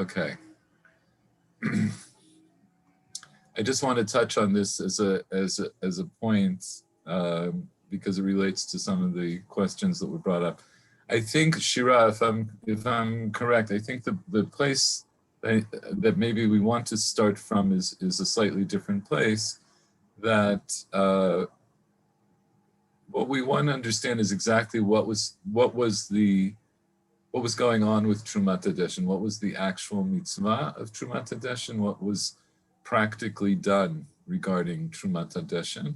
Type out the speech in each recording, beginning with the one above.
Okay. I just want to touch on this as a point because it relates to some of the questions that were brought up. I think, Shira, if I'm correct, I think the place that maybe we want to start from is a slightly different place. That what we want to understand is exactly what was going on with Trumat Hadeshen. What was the actual mitzvah of Trumat Hadeshen? What was practically done regarding Trumat Hadeshen?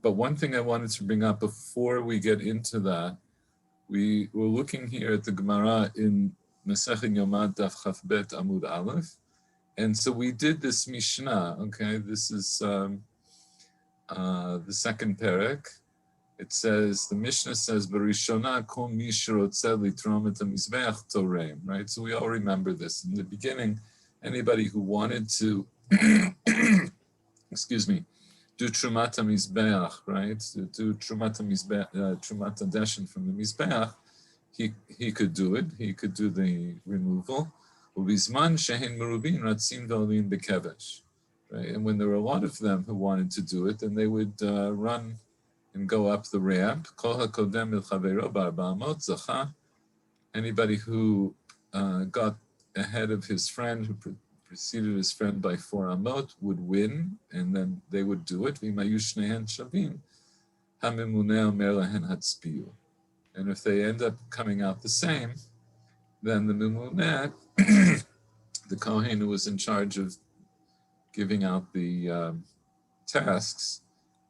But one thing I wanted to bring up before we get into that, we were looking here at the Gemara in Masechet Yoma Daf Chaf Bet Amud Aleph, and so we did this Mishnah. Okay, this is the second perek. It says, the Mishnah says, "Barishona kol mi sherotzeh litrom et hamizbeach toreim." Right. So we all remember this. In the beginning, anybody who wanted to, excuse me, do Trumat HaMizbeach, right? Do Trumat Hadeshen from the Mizbeach, he could do it. He could do the removal. Ubizman shehen merubin ratzim v'olin bekevesh, right? And when there were a lot of them who wanted to do it, then they would run and go up the ramp. Kol hakodem el chaveiro b'arba amot zacha. Anybody who got ahead of his friend, who preceded his friend by 4 amot, would win, and then they would do it. V'mayu shneihen shavim, hamimuneh omer lahen hatzpiu. And if they end up coming out the same, then the mimuneh, the kohen who was in charge of giving out the tasks,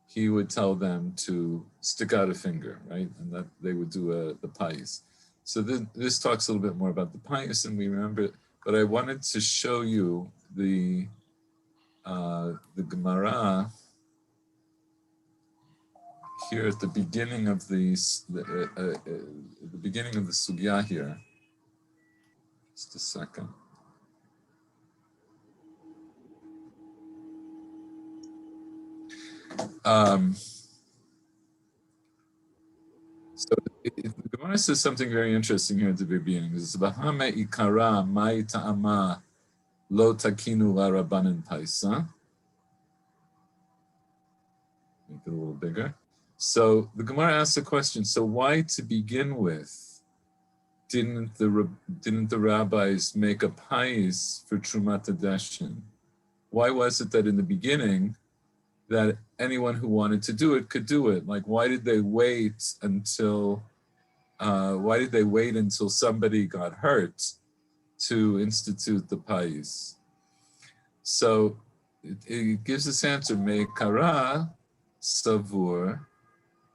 he would tell them to stick out a finger, right? And that they would do the payis. So this talks a little bit more about the payis, and we remember. But I wanted to show you the Gemara here at the beginning of the beginning of the sugya here. Just a second. So the Gemara says something very interesting here at the beginning. It's Bahame ikara mai ta'ama lo takinu la rabbanan paisa. Make it a little bigger. So the Gemara asks a question. So why, to begin with, didn't the rabbis make a pais for Trumat Hadeshen? Why was it that in the beginning that anyone who wanted to do it could do it? Like, why did they wait until somebody got hurt to institute the pais? So it gives this answer: Me'kara savur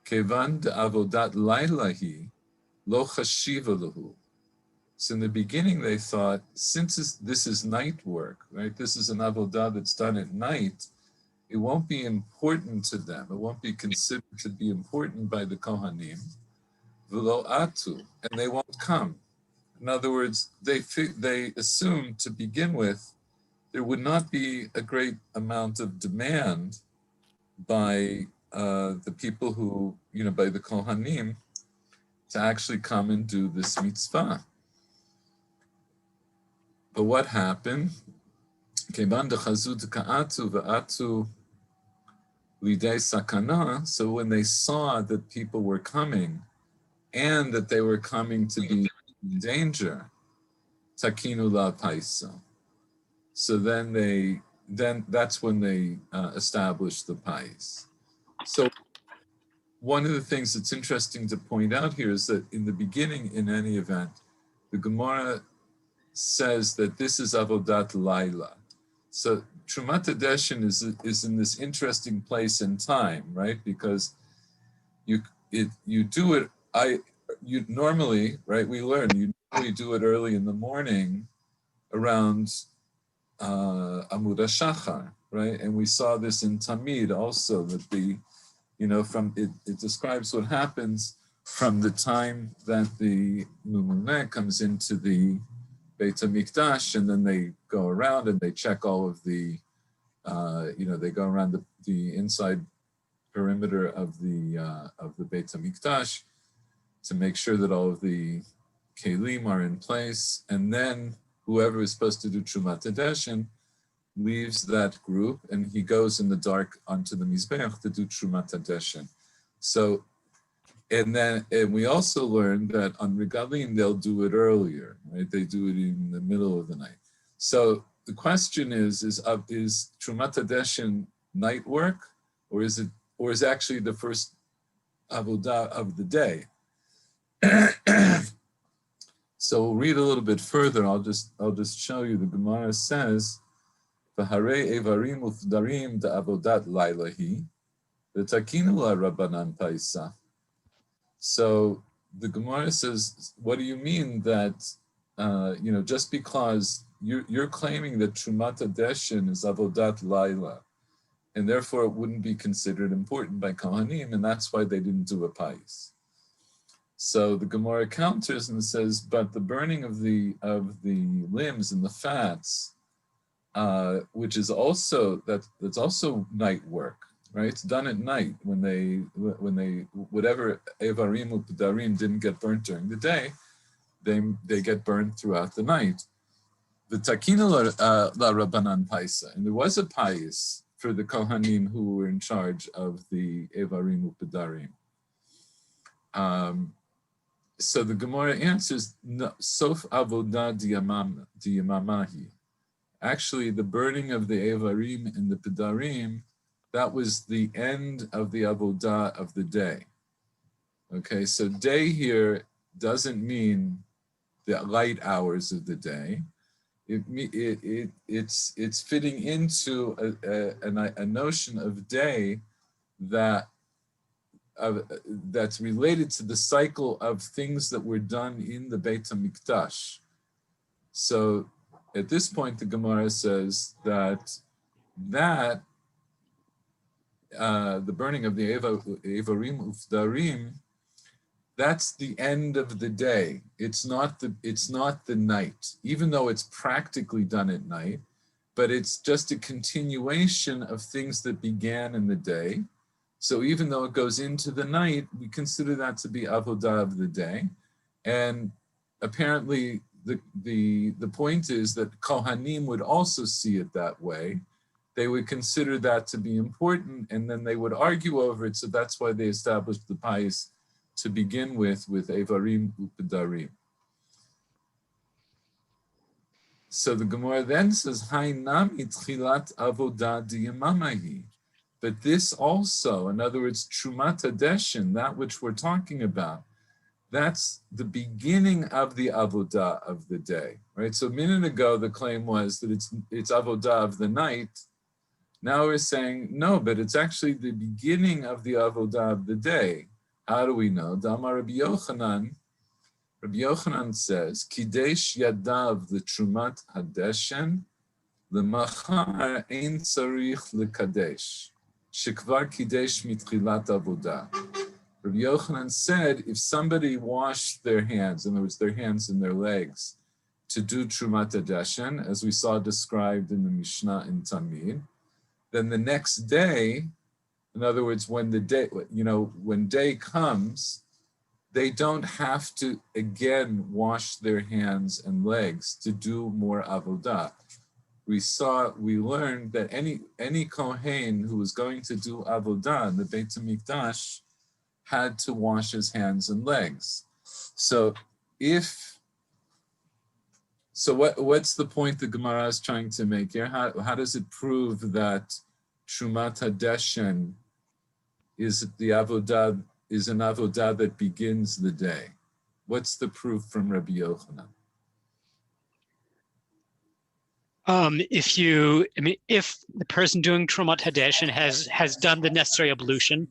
kevan de'avodat laylahi lo chashiva lahu. So in the beginning they thought, since this is night work, right? This is an avodah that's done at night. It won't be important to them. It won't be considered to be important by the Kohanim. V'lo atu, and they won't come. In other words, they assumed to begin with there would not be a great amount of demand by the people who, by the Kohanim, to actually come and do this mitzvah. But what happened? So when they saw that people were coming and that they were coming to be in danger, takinu la paisa. So then that's when they established the pais. So one of the things that's interesting to point out here is that in the beginning, in any event, the Gemara says that this is avodat laila. So Trumat Hadeshen is in this interesting place in time, right? Because you do it. You normally, right? We learn you normally do it early in the morning, around Amud HaShachar, right? And we saw this in Tamid also, that it describes what happens from the time that the Mumuneh comes into the Beit HaMikdash, and then they go around and they check all of the, they go around the inside perimeter of the Beit HaMikdash to make sure that all of the kelim are in place, and then whoever is supposed to do Trumat Hadeshen leaves that group and he goes in the dark onto the Mizbeach to do Trumat Hadeshen. So, and we also learned that on Regalim, they'll do it earlier, right? They do it in the middle of the night. So the question is Trumat Hadeshen night work, or is actually the first avodah of the day? So we'll read a little bit further. I'll just show you. The Gemara says, "V'harei evarim ufdarim da'avodat lailahi, v'takinu la Rabbanan paisa." So the Gemara says, what do you mean that just because you're claiming that Trumat Hadeshen is avodat laila, and therefore it wouldn't be considered important by Kohanim, and that's why they didn't do a pais. So the Gemara counters and says, but the burning of the limbs and the fats, which is also that's also night work, right? It's done at night when they whatever evarim u'pedarim didn't get burnt during the day, they get burned throughout the night. The takina la Rabbanan paisa, and there was a pais for the Kohanim who were in charge of the evarim u'pedarim. So the Gemara answers, Sof avodah diyamamahi. Actually, the burning of the evarim and the pedarim, that was the end of the avodah of the day. Okay, so day here doesn't mean the light hours of the day. It's fitting into a notion of day that's related to the cycle of things that were done in the Beit HaMikdash. So at this point, the Gemara says that the burning of the Evarim Ufdarim, that's the end of the day. It's not the night, even though it's practically done at night, but it's just a continuation of things that began in the day. So even though it goes into the night, we consider that to be avodah of the day. And apparently the point is that Kohanim would also see it that way. They would consider that to be important, and then they would argue over it. So that's why they established the pais to begin with Evarim Upedarim. So the Gemara then says, Hainami tchilat avodah diyamamahi. But this also, in other words, Trumat Hadeshen, that which we're talking about, that's the beginning of the avodah of the day, right? So a minute ago, the claim was that it's avodah of the night. Now we're saying, no, but it's actually the beginning of the avodah of the day. How do we know? Damar Rabbi Yochanan says, Kidesh yadav l'Trumat Hadeshen, l'machar ein tzarich l'kadesh. Shekvar kidesh mitchilat avodah. Rabbi Yochanan said, if somebody washed their hands, in other words, their hands and their legs, to do Trumat Hadeshen, as we saw described in the Mishnah in Tamid, then the next day, in other words, when day comes, they don't have to again wash their hands and legs to do more avodah. We learned that any Kohen who was going to do avodah in the Beit HaMikdash had to wash his hands and legs. So what's the point the Gemara is trying to make here? How does it prove that Trumat Hadeshen is an avodah that begins the day? What's the proof from Rabbi Yochanan? If the person doing Trumat Hadeshen has done the necessary ablution,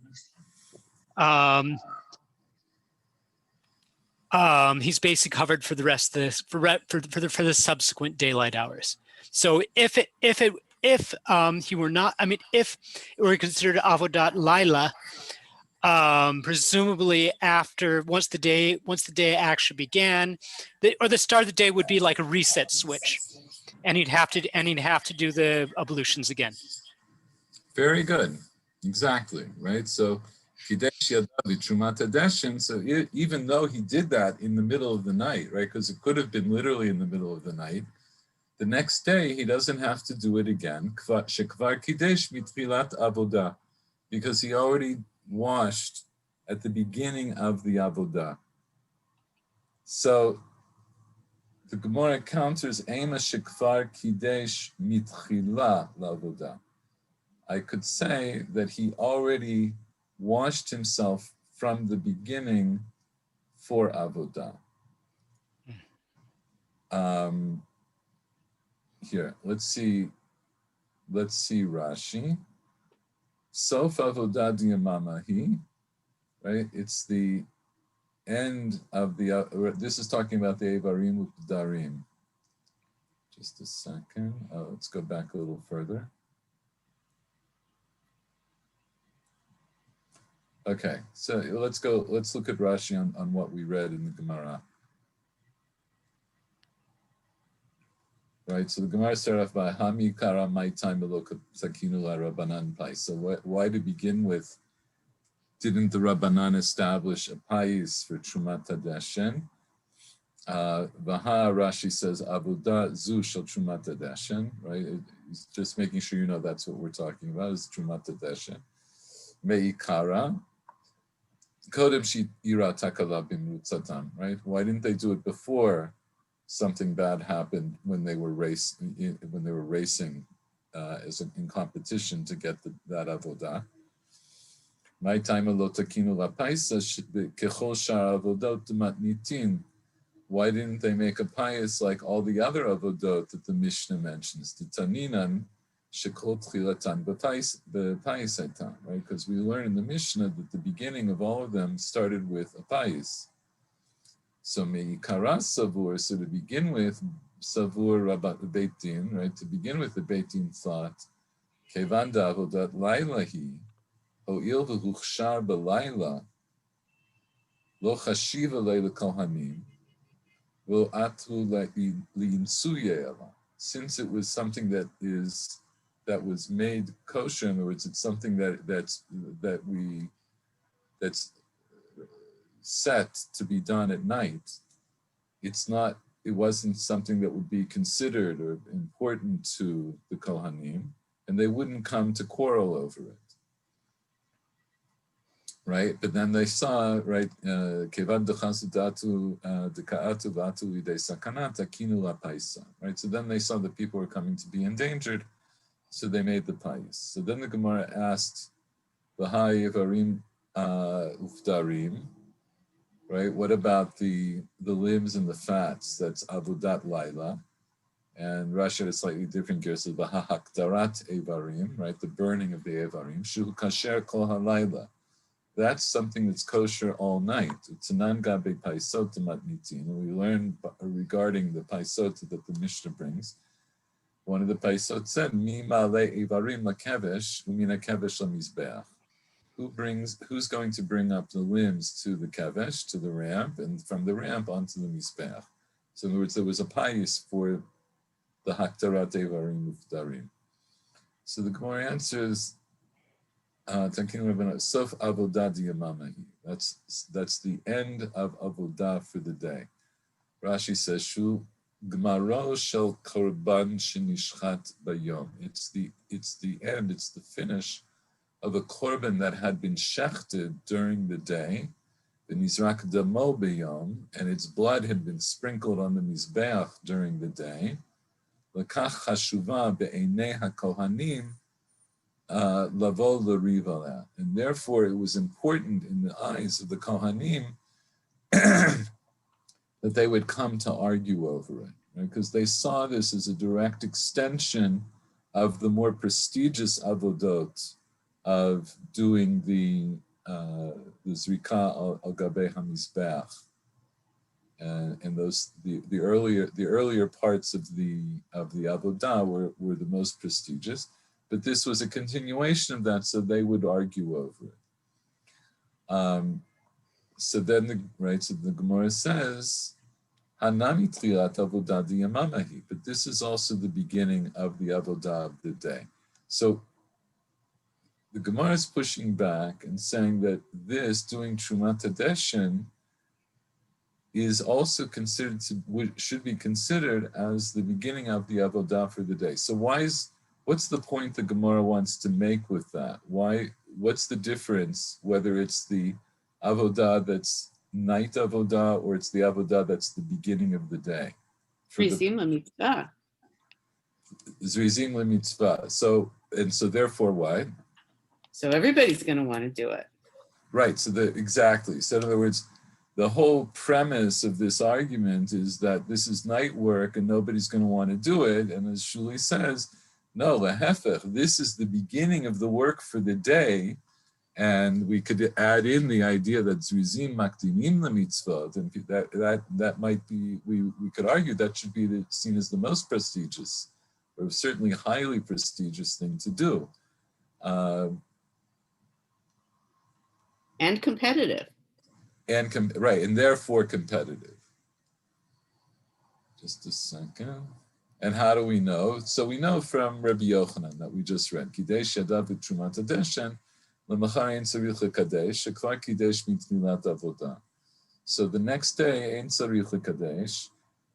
he's basically covered for the rest of this for the subsequent daylight hours. So if he were not, if it were considered avodat laila, presumably once the day actually began, or the start of the day would be like a reset switch. And he'd have to do the ablutions again. Very good, exactly, right? So Kidesh Yadav Trumat Hadeshen. So even though he did that in the middle of the night, right? Because it could have been literally in the middle of the night, the next day he doesn't have to do it again, shekvar kidesh mitchilat avodah, because he already washed at the beginning of the avodah. So the Gemara counters ema shekvar kidesh mitchila lavodah. I could say that he already washed himself from the beginning for avodah. Here, let's see Rashi. Sof avodah diyamamahi, right? It's the end of the, this is talking about the Evarim U'Darim. Just a second. Oh, let's go back a little further. Okay, so let's look at Rashi on what we read in the Gemara. Right, so the Gemara started off by Hami Kara Mai Time Sakinu La Rabbanan Pai. So why to begin with? Didn't the Rabbanan establish a pais for Trumat Hadeshen? Vaha Rashi says Avodah Zu Shel Trumat Hadeshen, right? It's just making sure you know that's what we're talking about, is Trumat Hadeshen. Me'ikara. Kodem Shi Ira Takala Bimrutzatam, right? Why didn't they do it before something bad happened when they were racing in competition to get that avodah? My time takinu la paisa kechol shar avodot matnitin. Why didn't they make a pious like all the other avodot that the Mishnah mentions? The taninan shekol tchilatan b'paisaitan, right? Because we learn in the Mishnah that the beginning of all of them started with a pais. So me'ikara savur, so to begin with, savur rabat beit din, right? To begin with, the beit din thought, kevan da'avodat lailahi, ho'il v'huchshar b'laila, lo chashiva leila kohanim, lo atu li'insuye ela. Since it was something that was made kosher, in other words, it's something that's set to be done at night, it wasn't something that would be considered or important to the Kohanim, and they wouldn't come to quarrel over it. Right? But then they saw, right, Kevad dechasudatu dekaatu vatu lidei sakanata kinu la paisa. Right? So then they saw that people were coming to be endangered, so they made the pais. So then the Gemara asked, V'hai Evarim Ufdarim, right? What about the limbs and the fats? That's avodat laila, and Rashi had a slightly different gear. So v'hahakdarat evarim, right? The burning of the evarim. Shu kasher kol halayla. That's something that's kosher all night. It's a non-gabe paisot matnitin. And we learned regarding the paisot that the Mishnah brings. One of the paisot said, "Mi male evarim lakevesh umina kevesh lamizbeach." Who's going to bring up the limbs to the kevesh, to the ramp, and from the ramp onto the mizbeach? So in other words, there was a pais for the haktarat evarim ufdarim. So the Gemara answers, sof avodah diyamamahi. That's the end of avodah for the day. Rashi says, shu gmaro shel korban shenishchat bayom. It's the end, it's the finish of a korban that had been shechted during the day, the nizrak damo b'yom, and its blood had been sprinkled on the mizbeach during the day. L'kach chashuva be'einei hakohanim lavo l'riv aleh, and therefore it was important in the eyes of the kohanim that they would come to argue over it, right? Because they saw this as a direct extension of the more prestigious avodot of doing the zrika al gabe hamizbeach, and those the earlier parts of the avodah were the most prestigious, but this was a continuation of that, so they would argue over it. So then the Gemara says, Hanami tchilat avodah diyamamahi, but this is also the beginning of the avodah of the day. So the Gemara is pushing back and saying that this, doing Trumat Hadeshen, is also considered should be considered as the beginning of the avodah for the day. So what's the point the Gemara wants to make with that? What's the difference whether it's the avodah that's night avodah or it's the avodah that's the beginning of the day? Zrizim mitzvah. Zrizim mitzvah. So therefore why? So everybody's going to want to do it. Right, exactly. So in other words, the whole premise of this argument is that this is night work and nobody's going to want to do it. And as Shuli says, no, lehefech, this is the beginning of the work for the day. And we could add in the idea that Zrizim makdimim lemitzvot, and that might be, we could argue that should be seen as the most prestigious, or certainly highly prestigious thing to do. And competitive. Right, and therefore competitive. Just a second. And how do we know? So we know from Rabbi Yochanan that we just read, Kidesh yadav Trumat Hadeshen, lemachar ein tzarich lekadesh, shekvar kidesh mitnilat avodah. So the next day, ein tzarich lekadesh,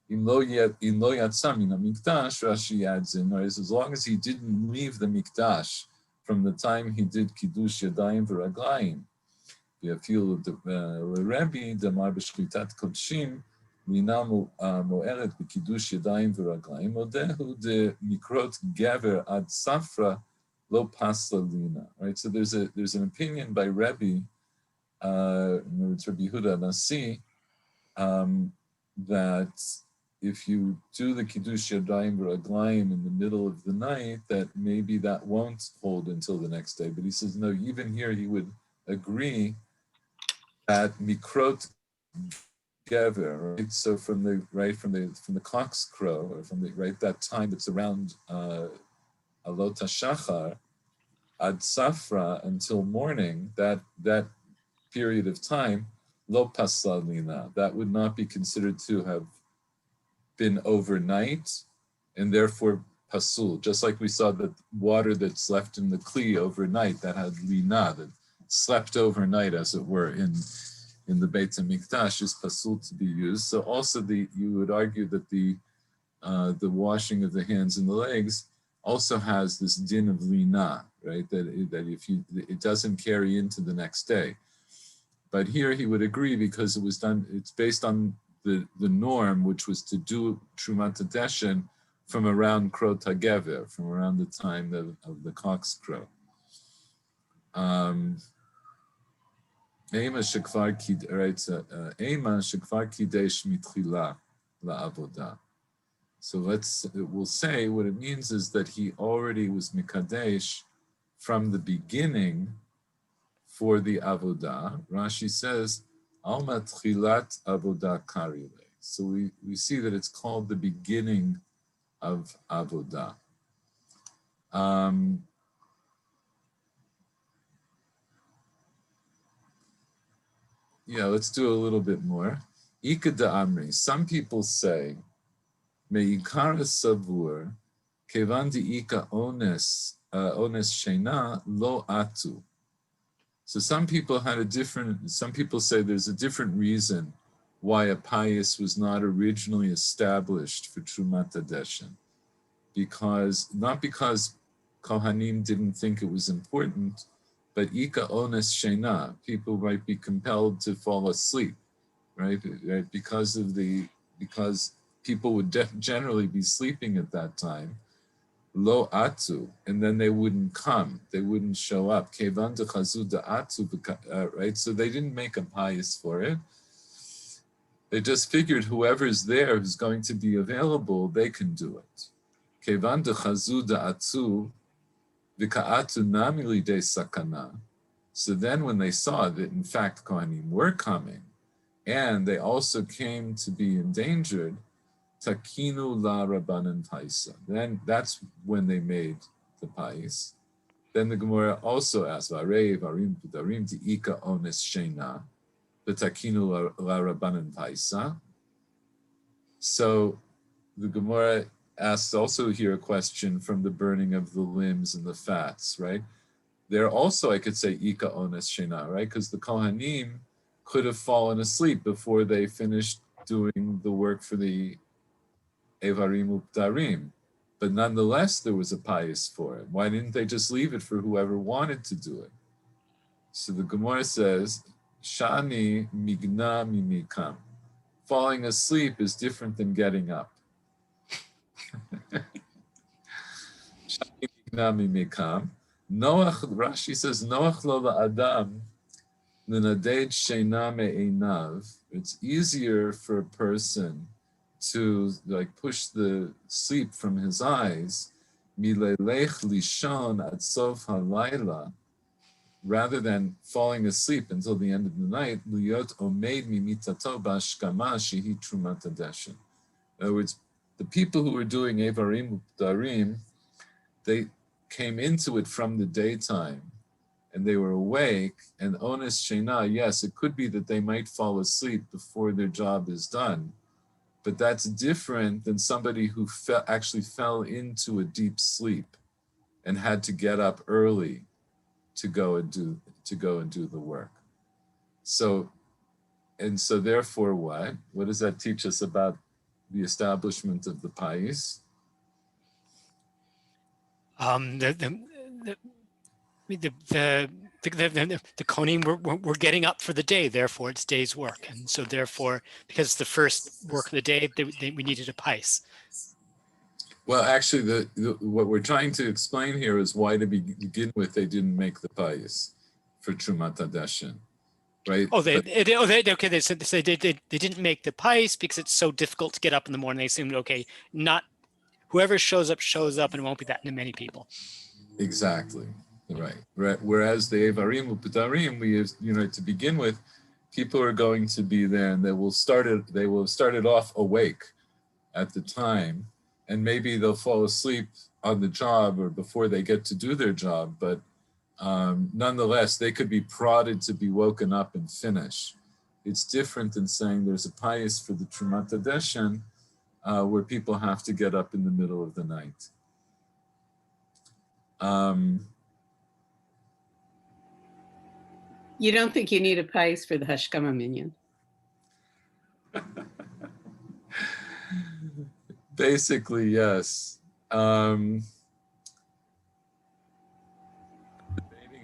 in lo yatzam min hamikdash, Rashi adds in, as long as he didn't leave the mikdash from the time he did kiddush yadayim v'raglayim, ואפילו לרבי דאמר בשחיטת קודשים לינה מוארת בקידוש ידיים ורגליים, מודהו דמקרות גבר עד ספרא לא פסלה לינה. Right, so there's an opinion by Rebbe, it's Rabbi Yehuda Nasi, that if you do the kiddush yadayim v'raglayim in the middle of the night, that maybe that won't hold until the next day. But he says no. Even here, he would agree at mikrot gever, right? So from the cock's crow, or from that time that's around alot hashachar ad safra until morning, that period of time, lo pasla lina, that would not be considered to have been overnight, and therefore pasul. Just like we saw that water that's left in the kli overnight that had lina, that slept overnight, as it were, in the Beit HaMikdash is pasul to be used. So also you would argue that the washing of the hands and the legs also has this din of lina, right? That if it doesn't carry into the next day. But here he would agree because it's based on the norm, which was to do Trumat Hadeshen from around Krot HaGever, from around the time of the cock's crow. Ema shekvar kidesh mitchila la'avodah. So we'll say what it means is that he already was mikadesh from the beginning for the avodah. Rashi says, al matchilat avodah karile. So we see that it's called the beginning of avodah. Let's do a little bit more. Ika da'amri. Some people say, me'ikara savur, kevan di'ika ones shena lo atu. So some people say there's a different reason why a payas was not originally established for Trumat Hadeshen. Not because Kohanim didn't think it was important, but ika ones shena, people might be compelled to fall asleep, right? Because people would generally be sleeping at that time. Lo atu, and then they wouldn't come, they wouldn't show up. Kevan dechazu atu, right? So they didn't make a payas for it. They just figured whoever's there who's going to be available, they can do it. Kevan dechazu atu. So then when they saw that in fact Kohanim were coming and they also came to be endangered, takinu la rabbanan paisa. Then that's when they made the pais. Then the Gemara also asked, Varei varim pudarim di'ika ones shena, the takinu la rabbanan paisa. So the Gemara asks also here a question from the burning of the limbs and the fats, right? There also, I could say, Ika ones shena, right? Because the Kohanim could have fallen asleep before they finished doing the work for the Evarim Uptarim. But nonetheless, there was a pious for it. Why didn't they just leave it for whoever wanted to do it? So the Gemara says, Shani migna mimikam. Falling asleep is different than getting up. Shani migna mimikam. Noach, Rashi says, Noach lo la'adam l'naded sheina me'einav. It's easier for a person to like push the sleep from his eyes, milelech lishon ad sof halayla, rather than falling asleep until the end of the night, liyot omeid mimitato bashkama shehi Trumat Hadeshen. In other words, the people who were doing Evarim Uptarim, they came into it from the daytime, and they were awake, and ones sheina, yes, it could be that they might fall asleep before their job is done, but that's different than somebody who actually fell into a deep sleep and had to get up early to go and do the work. So therefore, what? What does that teach us about the establishment of the pais? The Kohanim were getting up for the day, therefore it's day's work, and so therefore, because it's the first work of the day, we needed a pais. Well, actually, what we're trying to explain here is why, to begin with, they didn't make the pais for Trumat Hadeshen, right? They said they didn't make the pais because it's so difficult to get up in the morning. They assumed, okay, not whoever shows up, and it won't be that many people. Exactly, right. Whereas the Evarim Uptarim, to begin with, people are going to be there, and they will start it off awake at the time, and maybe they'll fall asleep on the job or before they get to do their job, but nonetheless, they could be prodded to be woken up and finish. It's different than saying there's a pais for the Trumat Hadeshen, where people have to get up in the middle of the night. You don't think you need a pais for the Hashkama minyan? Basically, yes. Debating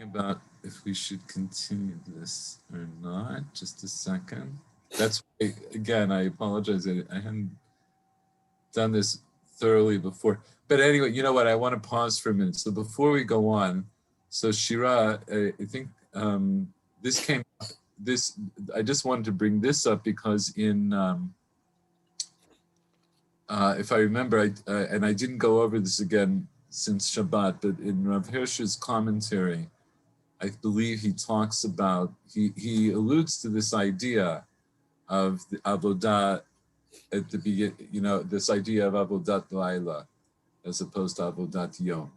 about if we should continue this or not. Just a second. That's why, again, I apologize. I hadn't done this thoroughly before. But anyway, you know what? I want to pause for a minute. So before we go on, so Shira, I think this came up. I just wanted to bring this up because in if I remember, and I didn't go over this again since Shabbat, but in Rav Hirsch's commentary, I believe he talks about, he alludes to this idea of the avodah at the beginning, this idea of avodat laila as opposed to avodat yom.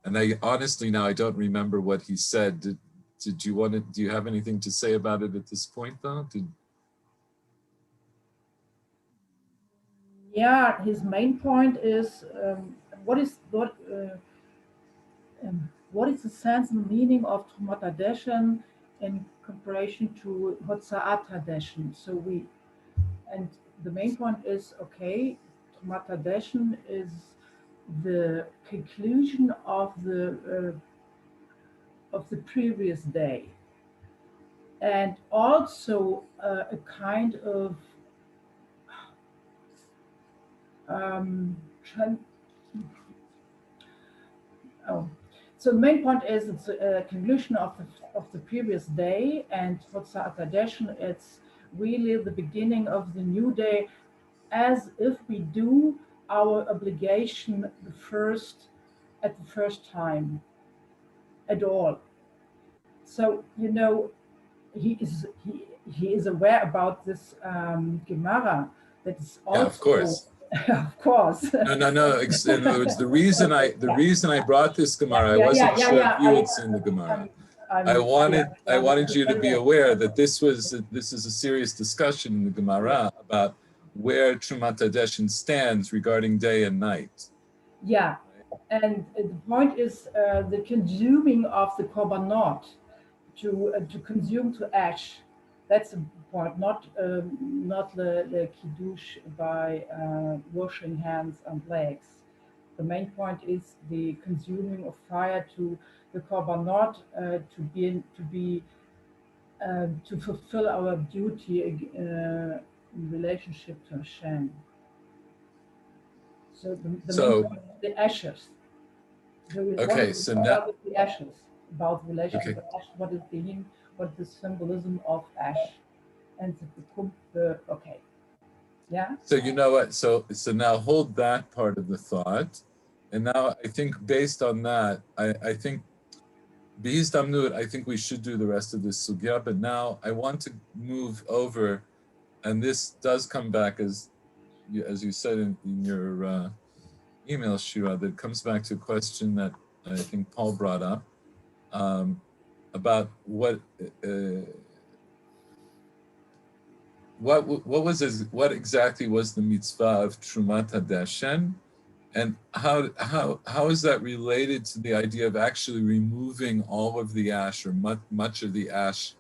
And I honestly now I don't remember what he said. Do you have anything to say about it at this point though? Yeah, his main point is what is the sense and meaning of Trumat Hadeshen in comparison to Hotzaat Hadeshen. And the main point is, okay, Trumat Hadeshen is the conclusion of the previous day, and also a kind of so the main point is it's a conclusion of the previous day, and Hotzaat Hadeshen, it's really the beginning of the new day, as if we do our obligation at the first time at all. So he is aware about this Gemara that is also. Yeah, of course. Of course. No. In other words, the reason I brought this Gemara, I wasn't sure if you had seen the Gemara. I wanted you to be aware that this is a serious discussion in the Gemara about where Trumat Hadeshen stands regarding day and night. Yeah, and the point is the consuming of the korbanot to consume to ash. That's the point, not the kiddush by washing hands and legs. The main point is the consuming of fire to the korbanot, to fulfill our duty in relationship to Hashem. So the main point is the ashes. Okay, so now the ashes, about relationship okay. to ash. What is the symbolism of ash? And okay, yeah. So you know what? So now hold that part of the thought, and now I think based on that, I think B'hizdamnut, I think we should do the rest of this sugya. But now I want to move over, and this does come back as you said in your email, Shiur, that comes back to a question that I think Paul brought up about what exactly was the mitzvah of Trumat Hadeshen, and how is that related to the idea of actually removing all of the ash or much of the ash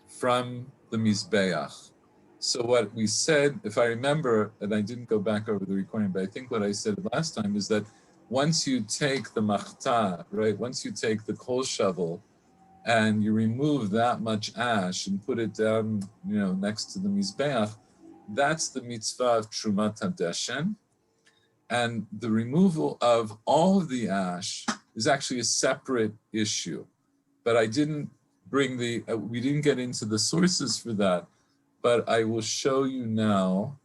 from the mizbeach? So what we said, if I remember, and I didn't go back over the recording, but I think what I said last time is that once you take the machta, right, once you take the coal shovel and you remove that much ash and put it down, next to the mizbeach, that's the mitzvah of Trumat Hadeshen. And the removal of all of the ash is actually a separate issue. But I didn't bring we didn't get into the sources for that, but I will show you now.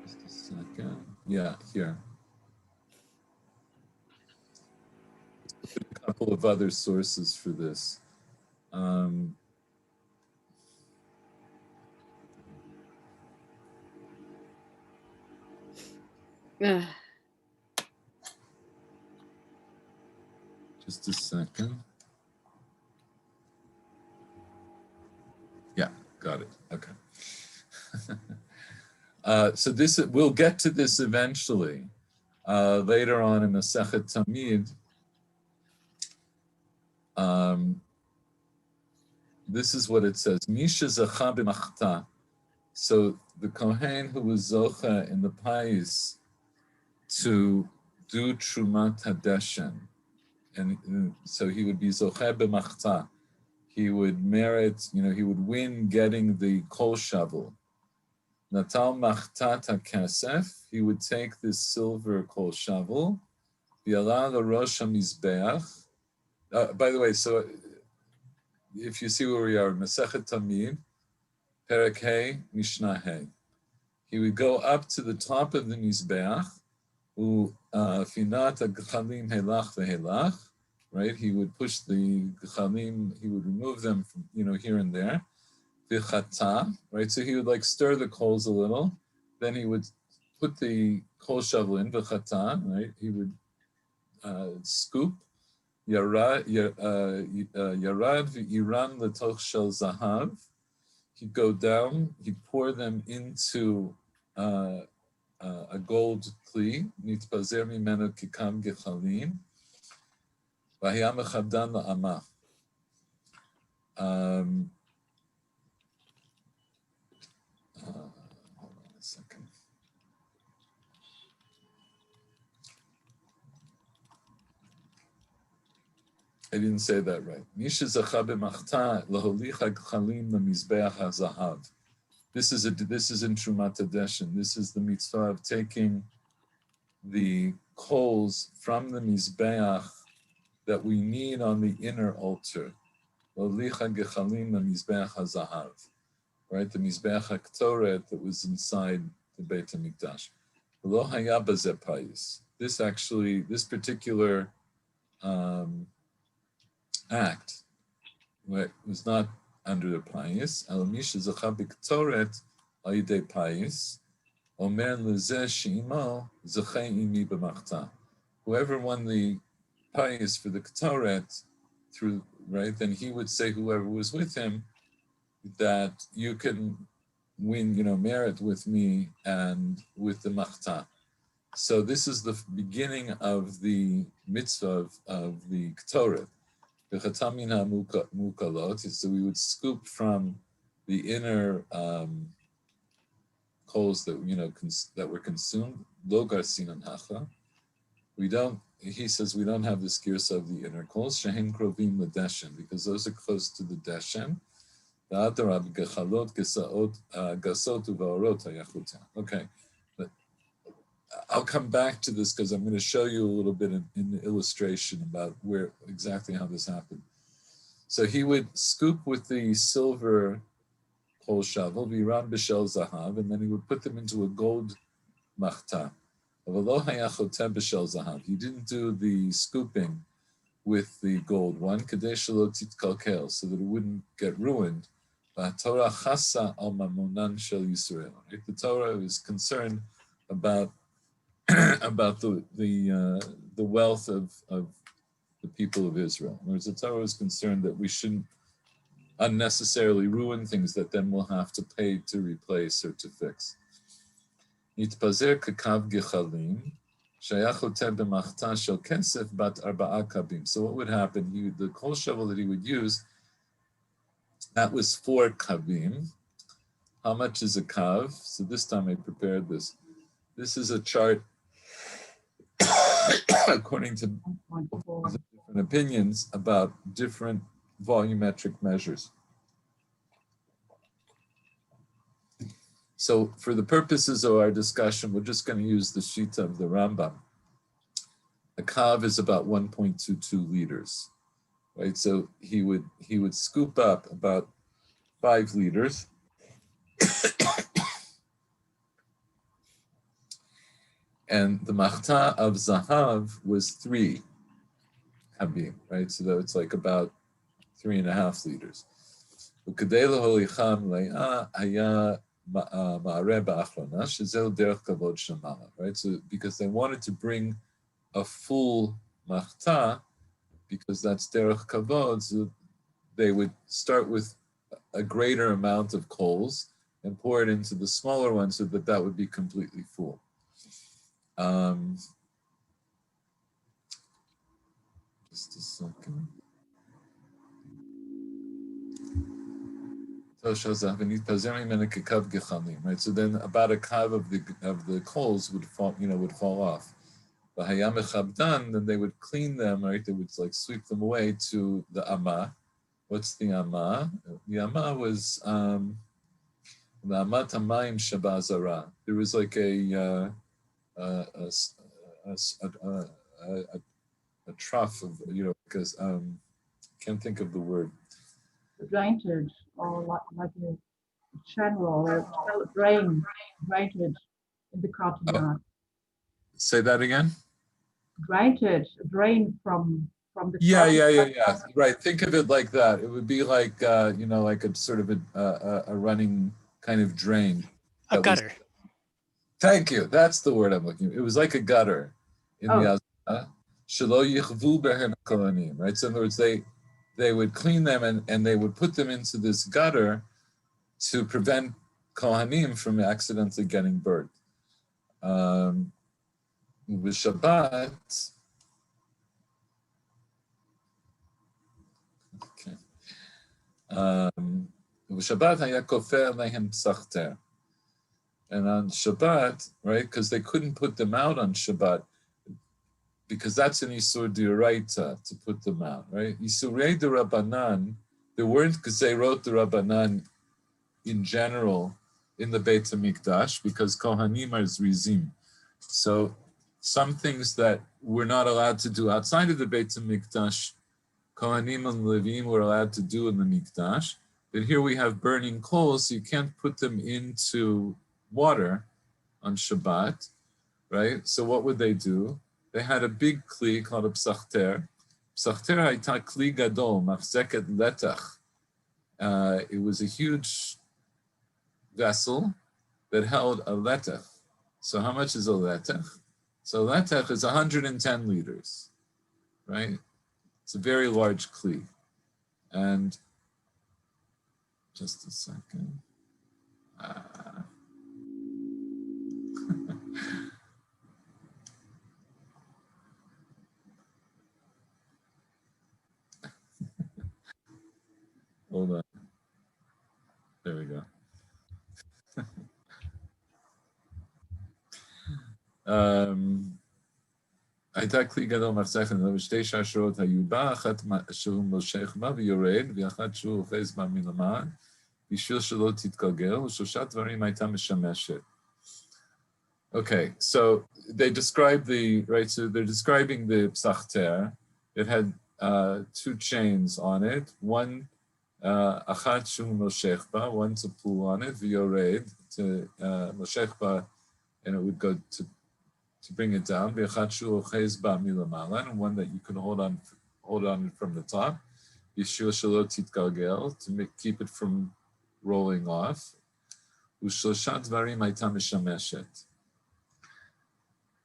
Just a second. Yeah, here. A couple of other sources for this. Just a second. Yeah, got it. Okay. So we'll get to this eventually. Later on in Masechet Tamid. This is what it says. Misha zacha b'machta. So the Kohen who was zocha in the pais to do Trumat Hadeshen, and so he would be zocha b'machta. He would merit, he would win getting the coal shovel. Natal machtat hakesef. He would take this silver coal shovel. V'yala l'rosh hamizbeach. By the way, so if you see where we are, Masechet Tamid, Perek Hey, Mishnah Hey. He would go up to the top of the Mizbeach, Finat Gchalim Helach Vehelach, right? He would push the Gchalim, he would remove them from, here and there. Vichata, right? So he would stir the coals a little. Then he would put the coal shovel in, Vichata, right? He would scoop. Yarad v'iran l'toch shel zahav. He'd go down. He'd pour them into a gold kli. Nitpazer mimenu kikam gechalim. V'haya mechabdan la'amah. Hold on a second. I didn't say that right. Misha zacha b'machta laholicha gchalim lemizbeach hazahav. This is in Trumat Hadeshen. This is the mitzvah of taking the coals from the mizbeach that we need on the inner altar. Laholicha gechalim lemizbeach hazahav. Right, the mizbeach haktoret that was inside the Beit HaMikdash. Lo haya bazeh payis. This particular act was not under the payis. Alamish zacha b'ktoret ayidei payis. Omer lezeh she'imo zechei imi b'machta. Whoever won the payis for the ktoret through, right, then he would say whoever was with him that you can win, merit with me and with the machta. So this is the beginning of the mitzvah of the Ketoret. So we would scoop from the inner coals that that were consumed. Lo garsinan hacha. We don't. He says we don't have the skirsa of the inner coals. Shehen krovim ledeshen, because those are close to the deshen. Okay, but I'll come back to this because I'm going to show you a little bit in the illustration about where exactly how this happened. So he would scoop with the silver kol shavel, viran b'shel zahav, and then he would put them into a gold machta. He didn't do the scooping with the gold one, so that it wouldn't get ruined. The Torah is concerned about about the wealth of the people of Israel, whereas the Torah is concerned that we shouldn't unnecessarily ruin things that then we'll have to pay to replace or to fix. So what would happen? The kol shovel that he would use, that was 4 kavim. How much is a kav? So this time I prepared this. This is a chart according to different opinions about different volumetric measures. So for the purposes of our discussion, we're just going to use the shita of the Rambam. A kav is about 1.22 liters, right? So he would scoop up about 5 liters. And the machta of zahav was 3 habim, right? So that it's like about 3.5 liters. Right? So because they wanted to bring a full machta, because that's derech kavod, so they would start with a greater amount of coals and pour it into the smaller one so that that would be completely full. Just a second. Right. So then about a kav of the coals would fall off. Then they would clean them, right? They would like sweep them away to the amma. What's the amma? The amma was the amma tamayim shabazara. There was like a trough of because can't think of the word. Drainage, or like a channel or a drainage in the cotton yard. Say that again. Drainage, a drain from the yeah. Right. Think of it like that. It would be like like a sort of a running kind of drain. A gutter. Thank you. That's the word I'm looking for. It was like a gutter in the Azara. Shelo yichvu behen kohanim. Right. So in other words, they would clean them and they would put them into this gutter to prevent kohanim from accidentally getting burnt. With Shabbat. Okay. Shabbat haya kofer lehem psachter. And on Shabbat, right, because they couldn't put them out on Shabbat, because that's an Isur D'Oraita to put them out, right? Isurei D'Rabbanan, there weren't Gezerot D'Rabbanan in general in the Beit HaMikdash, because Kohanim are Zrizim. So some things that we're not allowed to do outside of the Beit HaMikdash, Kohanim and Levim were allowed to do in the Mikdash. But here we have burning coals, so you can't put them into water on Shabbat, right? So what would they do? They had a big kli called a psachter. Psachter haita kli gadol, machzeket letach. It was a huge vessel that held a letach. So how much is a letach? So letach is 110 liters, right? It's a very large kli. And just a second. הייתה כלי גדול מחצכת, ושתי שרשרות היו בה, אחת שהוא מושך בה ויורד, ואחת שהוא אוחז בה מלמעלה, בשביל שלא תתגלגל, ושלושה דברים הייתה משמשת. Okay, so they describe so they're describing the psachter. It had two chains on it. One, achat shu moshech ba, one to pull on it, v'yored, to moshech ba, and it would go to bring it down. V'achat shu ochez ba milamala, and one that you can hold on from the top. Yeshua shelo titgalgel, to keep it from rolling off. U'shlosha dvarim hayta mishameshet.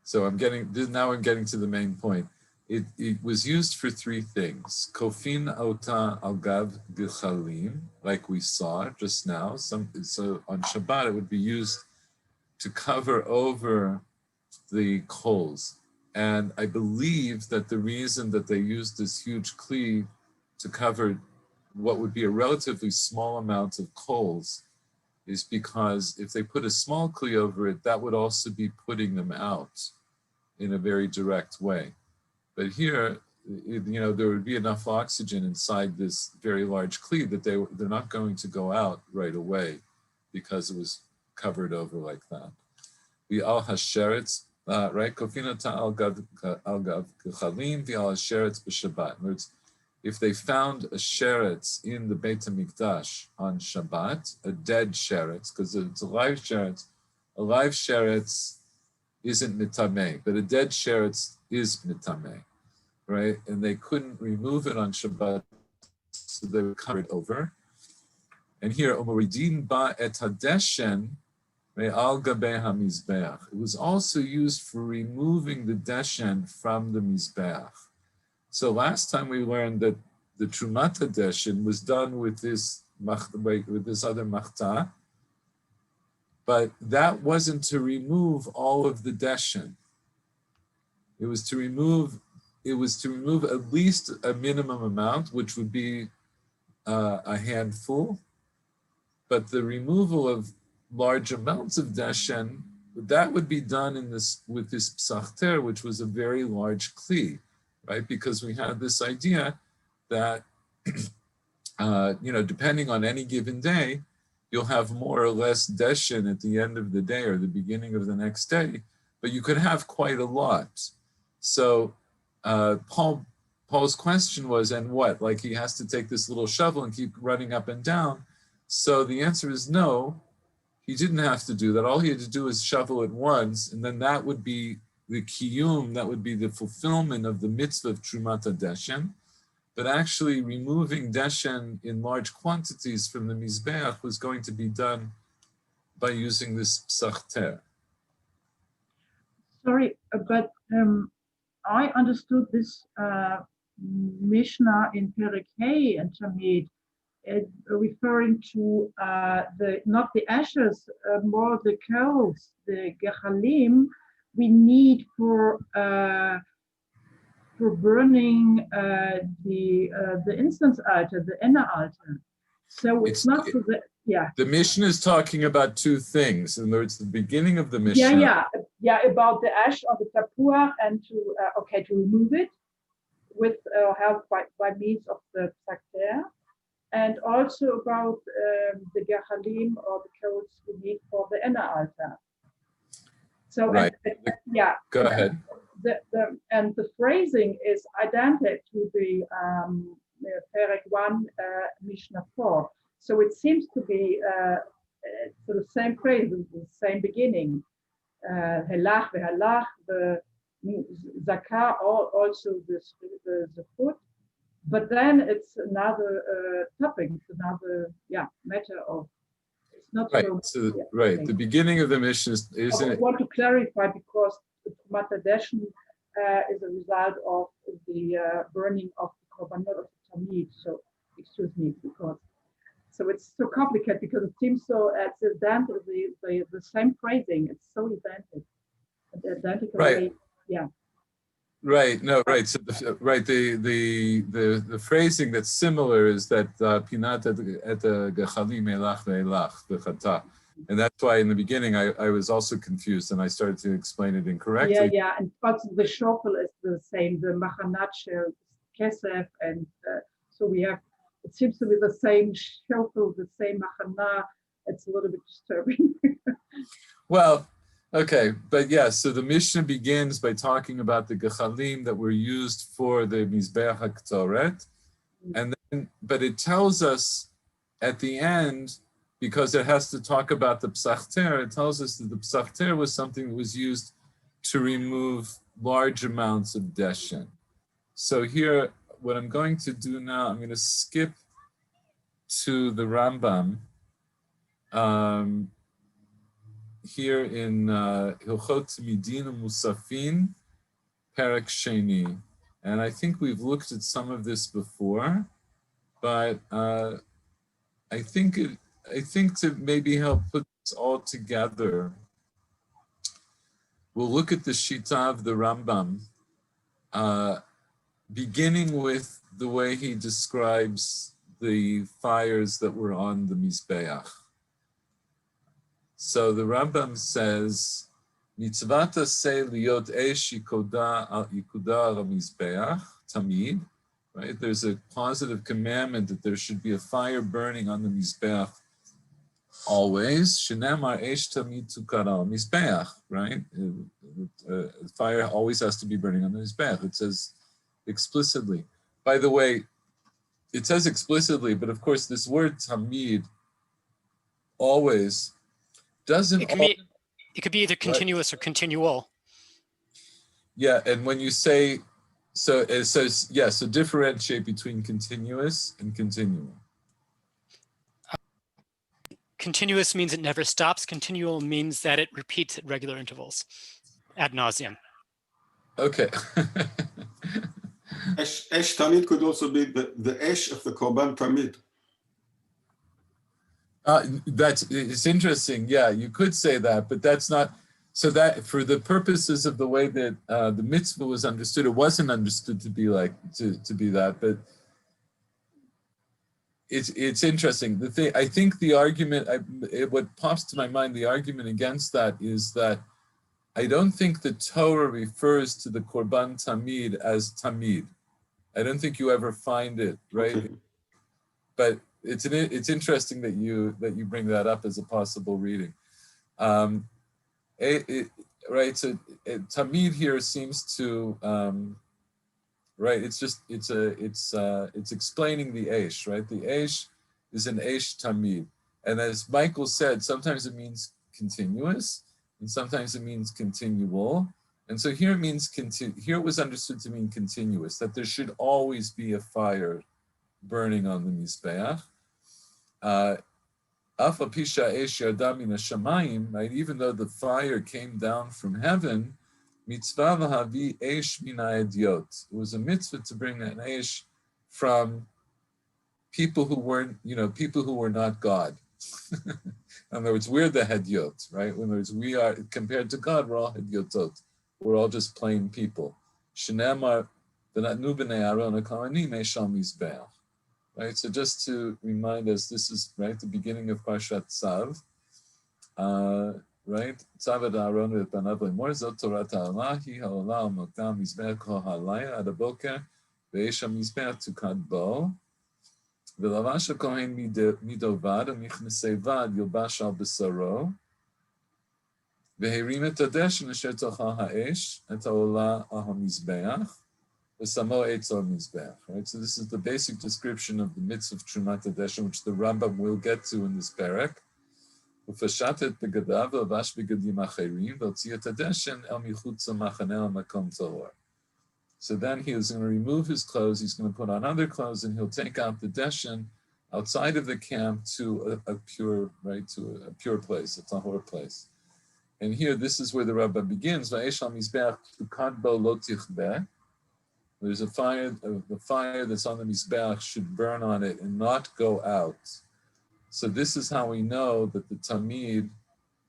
So I'm getting to the main point. It was used for three things. Kofin ota al gav gichalim, like we saw just now. So on Shabbat, it would be used to cover over the coals. And I believe that the reason that they used this huge kli to cover what would be a relatively small amount of coals is because if they put a small kli over it, that would also be putting them out in a very direct way. But here, there would be enough oxygen inside this very large kli that they're not going to go out right away because it was covered over like that. The al hasheretz, right? Kofinata al gav gechalim, the al hasheretz b'Shabbat. In other words, if they found a sheretz in the Beit HaMikdash on Shabbat, a dead sheretz, because it's a live sheretz isn't mitameh, but a dead sheretz is mitameh, right? And they couldn't remove it on Shabbat, so they would cover it over. And here, Omoridin ba et hadeshen me'al gabei hamizbeach. It was also used for removing the deshen from the mizbeach. So last time we learned that the Trumat Hadeshen was done with this other machta, but that wasn't to remove all of the deshen. It was to remove at least a minimum amount, which would be a handful. But the removal of large amounts of deshen, that would be done with this psachter, which was a very large kli, right? Because we had this idea that, depending on any given day, you'll have more or less deshen at the end of the day or the beginning of the next day, but you could have quite a lot. So Paul's question was, and what? Like he has to take this little shovel and keep running up and down. So the answer is no, he didn't have to do that. All he had to do is shovel it once, and then that would be the kiyum, that would be the fulfillment of the mitzvah of Trumat Hadeshen. But actually removing deshen in large quantities from the mizbeach was going to be done by using this psachter. Sorry, but I understood this Mishnah in Perek Hey and Tamid referring to not the ashes, more the coals, the gechalim we need for burning the instance altar, the inner altar. So it's not for the, yeah. The Mishnah is talking about two things. In other words, the beginning of the Mishnah. Yeah, about the ash of the tapuach and to remove it with help by means of the psachter, and also about the gechalim or the coals we need for the inner altar. So right. Go ahead. The phrasing is identical to the Perek 1, Mishnah 4. So it seems to be the same phrase, the same beginning. Helach vehalach, the zakah, also the foot. But then it's another topic, it's another matter of. It's not right. so. The beginning of the Mishnah isn't. I want to clarify because the Trumat Hadeshen is a result of the burning of the korbanot of the Tamid. So, excuse me, so it's so complicated because it seems so accidental. The same phrasing, it's so identical. Right. Yeah. Right. No. Right. So the phrasing that's similar is that pinat et gechalim elach ve'elach v'chata. And that's why in the beginning I was also confused and I started to explain it incorrectly. Yeah, and but the shofel is the same, the machanat shel kesef, and so we have, it seems to be the same shofel, the same machana. It's a little bit disturbing. Well, okay, but yeah, so the Mishnah begins by talking about the gechalim that were used for the Mizbeach HaKtoret, and then, but it tells us at the end, because it has to talk about the psachter, it tells us that the psachter was something that was used to remove large amounts of deshen. So here, what I'm going to do now, I'm going to skip to the Rambam. Here in Hilchot Midin Musafin, Perek Sheni. And I think we've looked at some of this before, but I think to maybe help put this all together, we'll look at the Shita of the Rambam, beginning with the way he describes the fires that were on the Mizbeach. So the Rambam says, "Mitzvata se liot esh yikuda al mizbeach tamid." Right? There's a positive commandment that there should be a fire burning on the mizbeach always. Shenemar esh tamid tukar al mizbeach. Right? Fire always has to be burning on the mizbeach. It says explicitly. By the way, it says explicitly, but of course this word tamid, always, doesn't. It could be either continuous or continual. Yeah, and when you say, so it says, yeah, so differentiate between continuous and continual. Continuous means it never stops. Continual means that it repeats at regular intervals, ad nauseum. Okay. Esh Tamid could also be the Esh of the Korban Tamid. It's interesting. Yeah, you could say that, but that's not. So that for the purposes of the way that the mitzvah was understood, it wasn't understood to be like to be that. But it's interesting. The thing, I think the argument, what pops to my mind, the argument against that is that I don't think the Torah refers to the Korban Tamid as Tamid. I don't think you ever find it, right? Okay. But it's interesting that you bring that up as a possible reading, right? So tamid here seems to right. It's explaining the eish, right? The eish is an eish tamid, and as Michael said, sometimes it means continuous, and sometimes it means continual. And so here it means here it was understood to mean continuous, that there should always be a fire burning on the mizbeach. Right? Even though the fire came down from heaven, mitzvah v'havi eish min ha'edyot. It was a mitzvah to bring an eish from people who weren't, people who were not God. In other words, we're the hedyot, right? In other words, we are, compared to God, we're all hedyotot. We're all just plain people. Shenamar v'natnu b'nei Aaron ha'kohanim eishal mizbeach. Right, so just to remind us, this is right the beginning of Parshat Tzav, right? Tzav ad Aaron v'panav lemor zot Torat ha'olah hi ha'olah u'moktam mizbeach kol ha'layah ad ha'boker ve'esh ha'mizbeach tukad bo v'lavash ha'kohen midovad u'michnesei vad yilbash al b'saro v'herim et hadeshen asher tocha ha'esh et ha'olah al ha'mizbeach. Right? So this is the basic description of the mitzvah of Trumat Hadeshen, which the Rambam will get to in this parak. So then he is going to remove his clothes, he's going to put on other clothes, and he'll take out the deshen outside of the camp to a pure place, a tahor place. And here, this is where the Rambam begins. There's a fire, the fire that's on the Mizbeach should burn on it and not go out. So this is how we know that the Tamid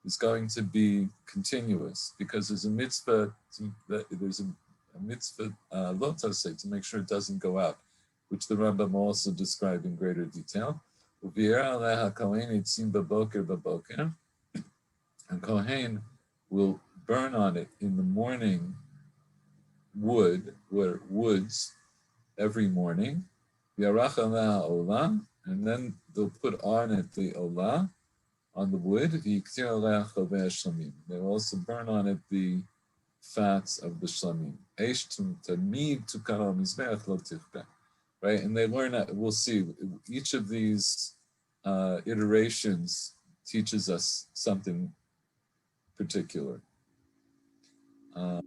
is going to be continuous, because there's a mitzvah, lotase, to make sure it doesn't go out, which the Rambam also described in greater detail. And Kohen will burn on it in the morning woods every morning. Yarach aleh olah, and then they'll put on it the olah, on the wood. They will also burn on it the fats of the shlamim. Right, and they learn that. We'll see. Each of these iterations teaches us something particular. Rambam.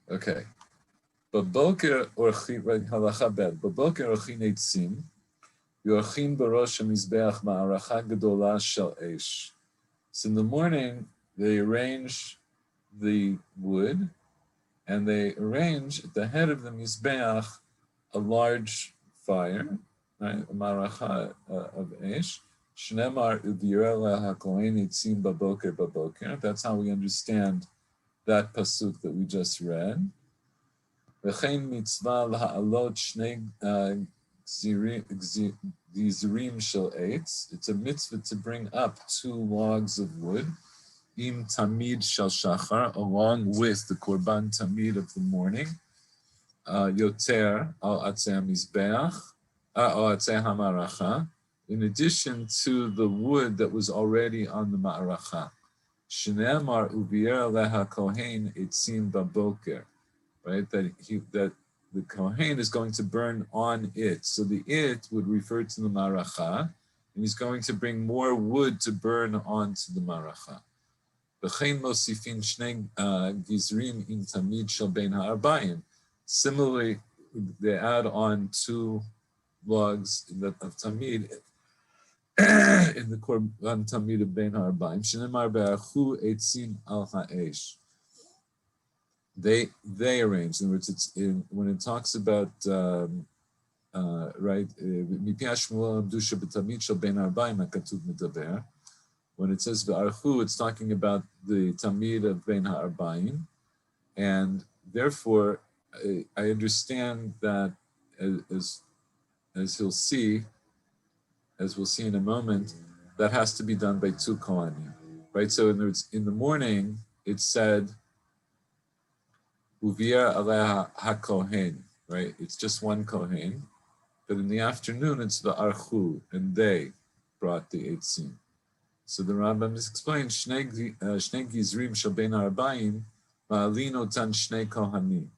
Okay. Baboker orchin, right, halacha bet. Baboker orchin eitzim, yorchin barosh hamizbeach ma'aracha gedola shel esh. So in the morning, they arrange the wood, and they arrange at the head of the mizbeach a large fire, right, a ma'aracha of esh. Shnemar u'direla hakohen eitzim baboker baboker. That's how we understand that pasuk that we just read. V'chein mitzvah la'alot shnei gizurim shel eitz. It's a mitzvah to bring up 2 logs of wood, im tamid shel shachar, along with the korban tamid of the morning, yoter al atzei hamizbeach, al atzei hamaracha, in addition to the wood that was already on the ma'aracha. Shneamar uvier leha kohen etzim baboker. Right, that the Kohen is going to burn on it. So the it would refer to the maracha, and he's going to bring more wood to burn onto the maracha. V'chein mosifin shnei gizrim im tamid shel bein ha'arbayim. Similarly, they add on 2 logs of tamid in the korban tamid of bein ha'arbayim. Shneimar be'achu etzim al ha'esh. They arrange. In other words, it's when it talks about right, when it says v'archu, it's talking about the tamid of bein ha'arbayim, and therefore I understand that as we'll see in a moment, that has to be done by 2 kohanim, right? So in other words, in the morning it said Uvia aleha hakohen, right? It's just 1 kohen. But in the afternoon, it's the archu, and they brought the eitzim. So the Rambam explains, Shnei gizrim shel bein ha'arbayim, ma'alin otan shnei kohanim,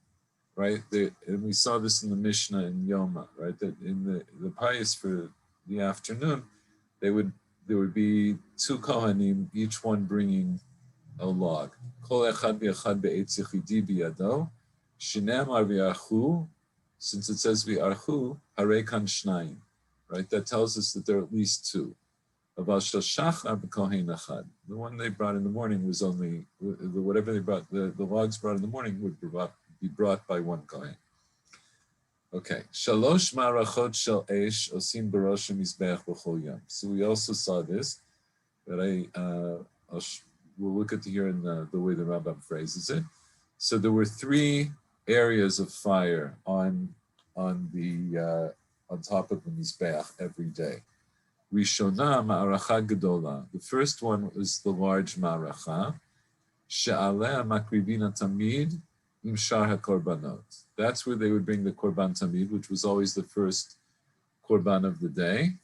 right? And we saw this in the Mishnah in Yoma, right? That in the pious for the afternoon, there would be 2 kohanim, each one bringing a log. Kol echad v'echad be'etz yechidi biyado, shenemar v'archu, since it says v'archu, harei kan shnayim, right? That tells us that there are at least 2. Aval shel shachar b'kohen echad. The one they brought in the morning was only, whatever they brought, the logs brought in the morning would be brought by 1 kohen. Okay. Shalosh marachot shel esh osim barosh hamizbeach b'chol yom. So we also saw this, but we'll look at here in the way the Rambam phrases it. So there were 3 areas of fire on top of the mizbeach every day. Rishona ma'aracha gedola. The first one was the large ma'aracha. She'aleh makrivina tamid im shar hakorbanot. That's where they would bring the korban tamid, which was always the first korban of the day,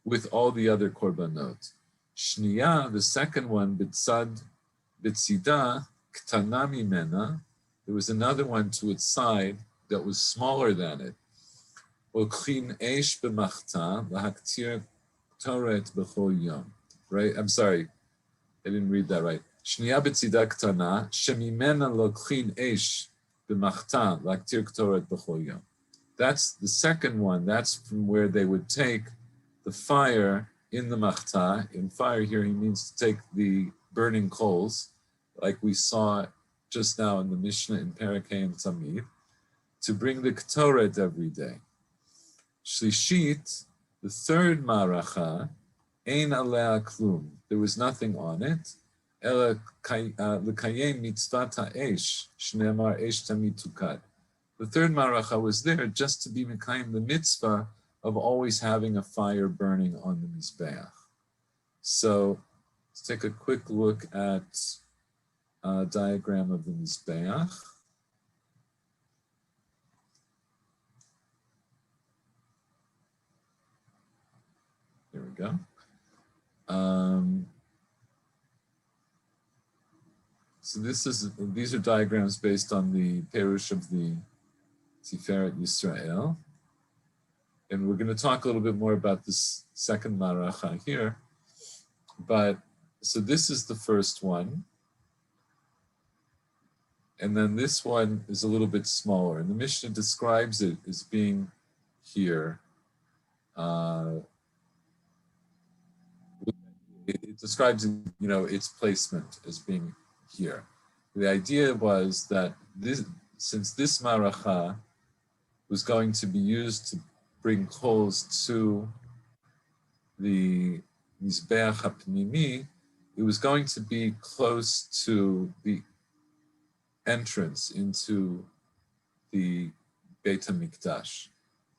with all the other korbanot. Shniya, the second one, bitzida, ktana mimena. There was another one to its side that was smaller than it. Okhin eish b'machta lahaktir toret b'chol yom. Right? I'm sorry, I didn't read that right. Shniya bitzida ktana shemimena lokhin eish b'machta lahaktir toret b'chol yom. That's the second one. That's from where they would take the fire in the machta. In fire here, he means to take the burning coals, like we saw just now in the Mishnah in Parakeh and Tamid, to bring the ketoret every day. Shlishit, the third maracha, ein alea klum. There was nothing on it. Ela l'kayem mitzvat ha'esh, shneamar esh tamid tukad. The third maracha was there just to be mekayem the mitzvah of always having a fire burning on the Mizbeach. So let's take a quick look at a diagram of the Mizbeach. There we go. So these are diagrams based on the Perush of the Tiferet Yisrael. And we're going to talk a little bit more about this second Maracha here. But, so this is the first one. And then this one is a little bit smaller. And the Mishnah describes it as being here. It describes, its placement as being here. The idea was that since this maracha was going to be used to bring coals to the Mizbeach HaPnimi, it was going to be close to the entrance into the Beit HaMikdash.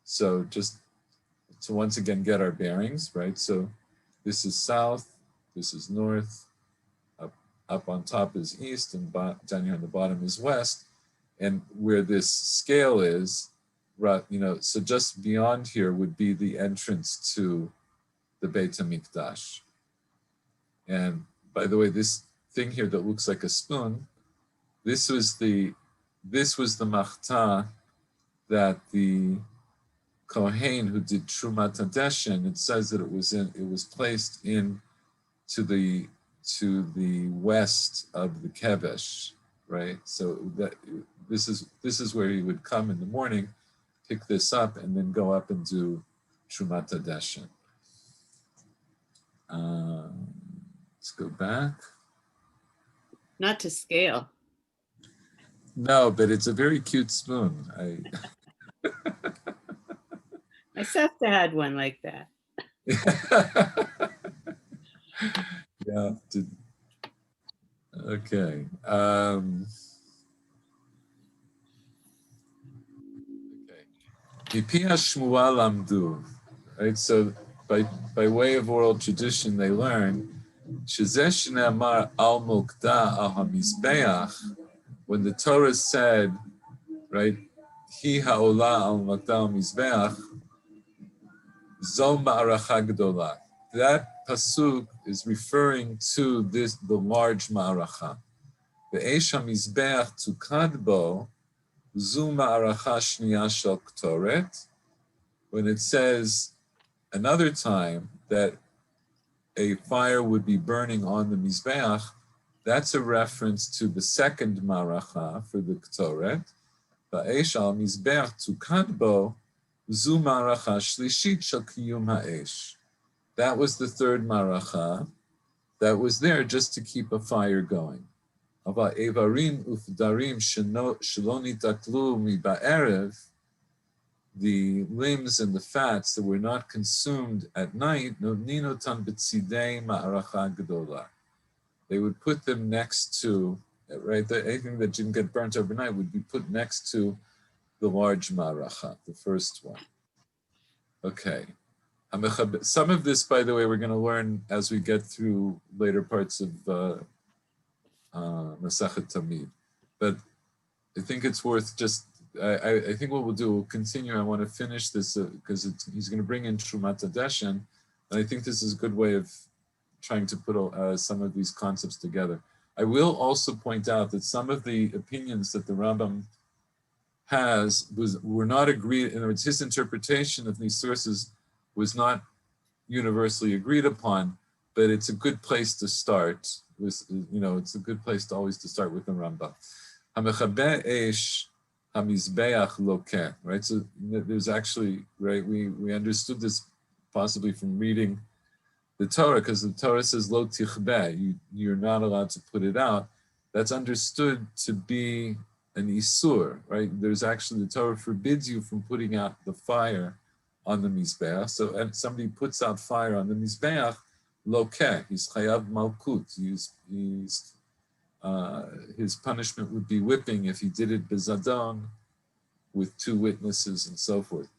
So just to once again get our bearings, right? So this is south, this is north, up on top is east, and down here on the bottom is west. And where this scale is, so just beyond here would be the entrance to the Beit HaMikdash. And by the way, this thing here that looks like a spoon, this was the machta that the Kohen who did Trumat Hadeshen, it says that it was placed in to the west of the Kevesh, right? So that this is where he would come in the morning, pick this up, and then go up and do Trumat Hadeshen. Let's go back. Not to scale. No, but it's a very cute spoon. My sister had one like that. Yeah. Okay. Mipia Shmuel Amdu. Right. So by way of oral tradition, they learn Shazesh Ne'amar Al Mokda Al HaMizbeach. When the Torah said, right, Hi Ha'ola Al Mokda Al Mizbeach, Zol Ma'aracha Gdola. That pasuk is referring to the large ma'aracha. The Eish HaMizbeach Tukad Bo, Zu Ma'aracha Shniya Shel Ktoret. When it says another time that a fire would be burning on the Mizbeach, that's a reference to the second ma'aracha for the Ktoret. The Eish HaMizbeach Tukad Bo, Zu Ma'aracha Shlishit Shel Kiyum HaEish. That was the third maracha that was there just to keep a fire going. The limbs and the fats that were not consumed at night, they would put them next to, right, anything that didn't get burnt overnight would be put next to the large maracha, the first one. Okay. Some of this, by the way, we're going to learn as we get through later parts of Masachet Tamid. But I think it's worth just, I think what we'll do, we'll continue. I want to finish this because he's going to bring in Trumat Hadeshen. And I think this is a good way of trying to put some of these concepts together. I will also point out that some of the opinions that the Rambam has were not agreed, in other words, his interpretation of these sources was not universally agreed upon, but it's a good place to start with, it's a good place to always to start with the Rambam. Hamechabe esh hamizbeach lokeh, right? So there's actually, right, we understood this possibly from reading the Torah, because the Torah says lo tichbeh, you're not allowed to put it out. That's understood to be an isur, right? There's actually, the Torah forbids you from putting out the fire on the Mizbeach. So if somebody puts out fire on the Mizbeach, lokeh, he's chayav malkut. His punishment would be whipping if he did it bezadon with two witnesses and so forth.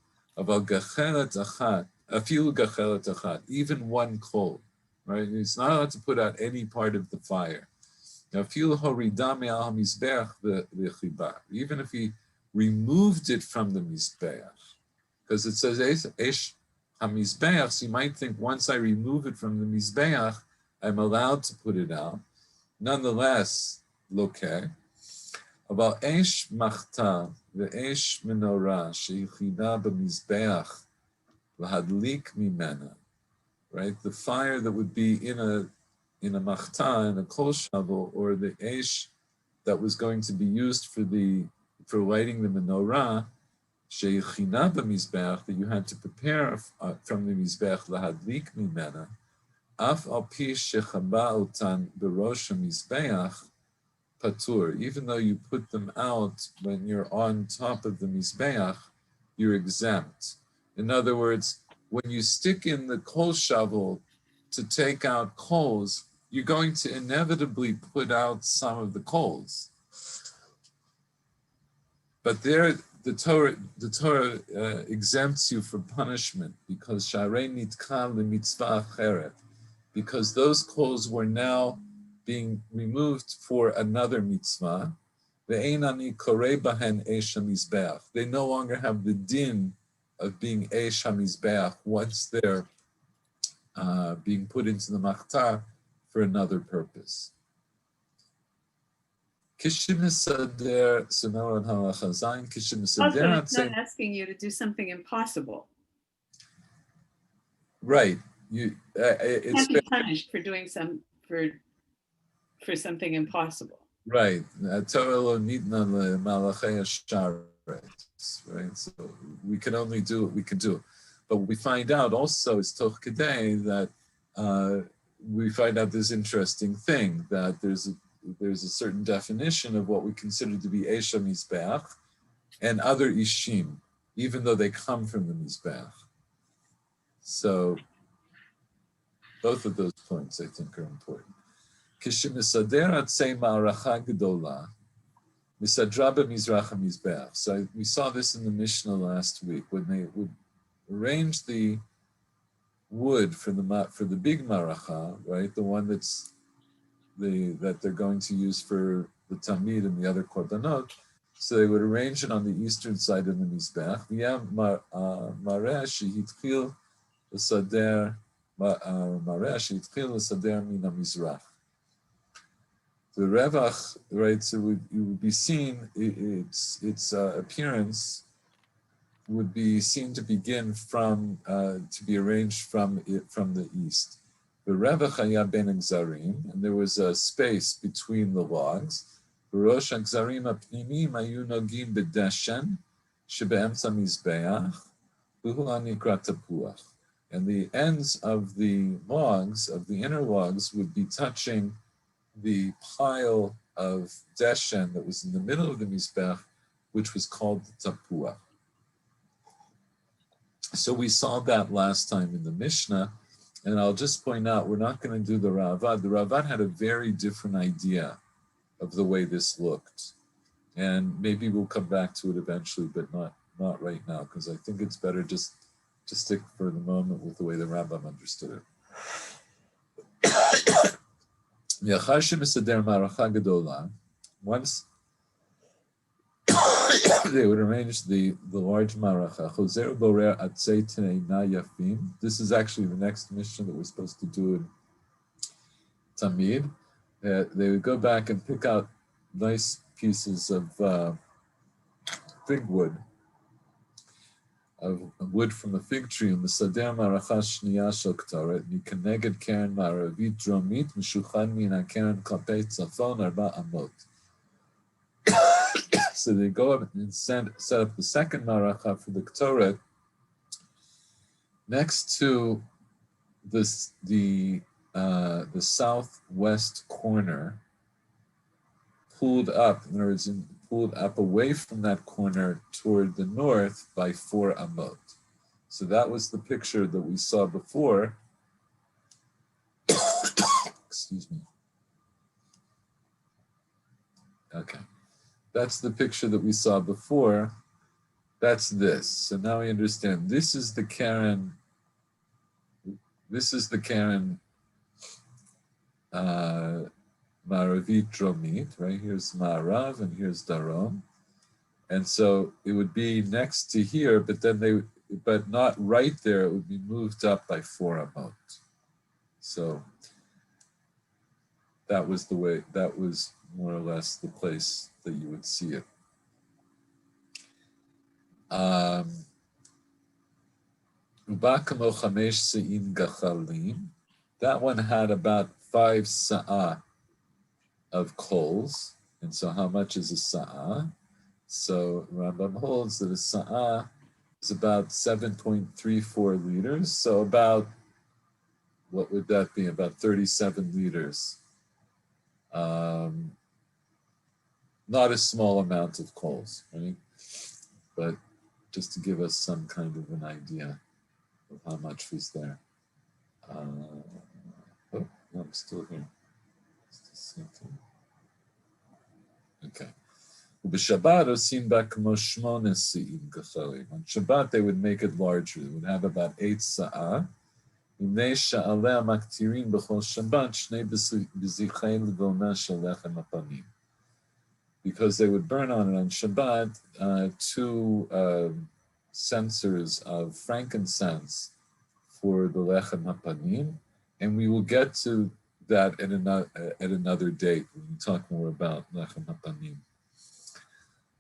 Aval gacheret achat, afilu gacheret achat, even one coal, right? It's not allowed to put out any part of the fire. Afilu horida me'al hamizbeach v'chibar, even if he removed it from the mizbeach, because it says esh hamizbeach, so you might think once I remove it from the mizbeach, I'm allowed to put it out. Nonetheless, lokeh. About esh machta ve'esh menorah sheyichida b'mizbeach lahadlik mimena, right? The fire that would be in a machta, in a coal shovel, or the esh that was going to be used for lighting the menorah, sheyichida b'mizbeach, that you had to prepare from the mizbeach lahadlik mimena, af al pi shechaba otan berosh hamizbeach patur, even though you put them out when you're on top of the mizbeach, you're exempt. In other words, when you stick in the coal shovel to take out coals, you're going to inevitably put out some of the coals. But there, the Torah exempts you from punishment because sharei nitkal lemitzvah acheret, because those coals were now being removed for another mitzvah. They no longer have the din of being eish hamizbeach once they're being put into the machta for another purpose. Also, it's not asking you to do something impossible. Right. You can't be punished for doing for something impossible. Right. Right. So we can only do what we can do. But we find out also is toch kedei that we find out this interesting thing, that there's a certain definition of what we consider to be Eish HaMizbeach and other Ishim, even though they come from the Mizbeach. So both of those points I think are important. Kishimisader atzei ma'aracha gedola, misadra b'mizrach hamizbeach. So we saw this in the Mishnah last week when they would arrange the wood for the big maracha, right? The one that they're going to use for the tamid and the other korbanot. So they would arrange it on the eastern side of the mizbeach. V'yam mareh shehitchil l'sader mareh shehitchil l'sader min hamizrach. The revach, right? So it would be seen, its appearance would be seen to begin to be arranged from the east. The revach haya ben gzarim, and there was a space between the logs. V'rosh gzarim apnimim hayu nogim b'deshen shebe'emtza mizbeach v'hu hanikra tapuach, and the ends of the logs, of the inner logs, would be touching the pile of deshen that was in the middle of the mizbech, which was called the tapuach. So we saw that last time in the Mishnah, and I'll just point out, we're not going to do the Ravad. The Ravad had a very different idea of the way this looked, and maybe we'll come back to it eventually, but not right now, because I think it's better just to stick for the moment with the way the Rambam understood it. Once they would arrange the large maracha. This is actually the next mission that we're supposed to do in Tamid. They would go back and pick out nice pieces of fig wood, of wood from a fig tree, and the sader maracha shniya shel ktaret mikeneged keren ma'aravit dromit mishuchan min hakeren klapei tzafon arba amot. So they go up and set up the second maracha for the Ktoret next to the southwest corner, pulled up, in other words, pulled up away from that corner toward the north by 4 amot. So that was the picture that we saw before. Excuse me. Okay. That's the picture that we saw before, That's this. So now we understand. This is the Karen. This is the Karen Maravit Dromit, right? Here's Marav and here's Darom. And so it would be next to here, but not right there. It would be moved up by 4 amot. So that was the way, that was more or less the place that you would see it. That one had about 5 sa'ah of coals. And so how much is a sa'ah? So Rambam holds that a sa'ah is about 7.34 liters. So about, what would that be? About 37 liters. Not a small amount of coals, right? But just to give us some kind of an idea of how much was there. Oh, no, I'm still here. Just a second. Okay. On Shabbat, they would make it larger. They would have about 8 sa'ah. Because they would burn on it on Shabbat 2 censers of frankincense for the lechem hapanim, and we will get to that at another date when we talk more about lechem hapanim.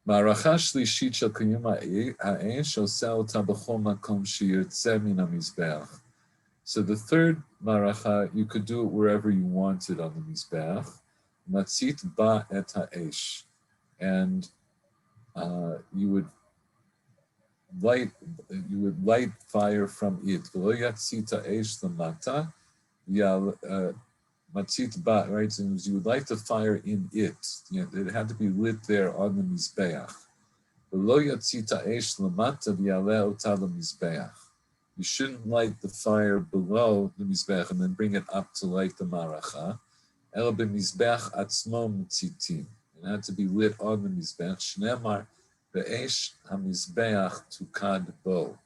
Ma'aracha shlishit shel kiyum ha'esh oseh ota b'chol makom sheyirtzeh min hamizbeach. So the third ma'aracha, you could do it wherever you wanted on the mizbeach. Matzit ba et ha'esh, and you would light fire from it. V'lo yatzit ha'esh lamata, matzit ba, right? So you would light the fire in it. It had to be lit there on the mizbeach. V'lo yatzit ha'esh lamata v'yaleh ota lemizbeach. You shouldn't light the fire below the mizbeach and then bring it up to light the maracha. El b'mizbeach atzmo mitzitim. It had to be lit on the mizbeach. Shneimar be'esh hamizbeach tukad bo.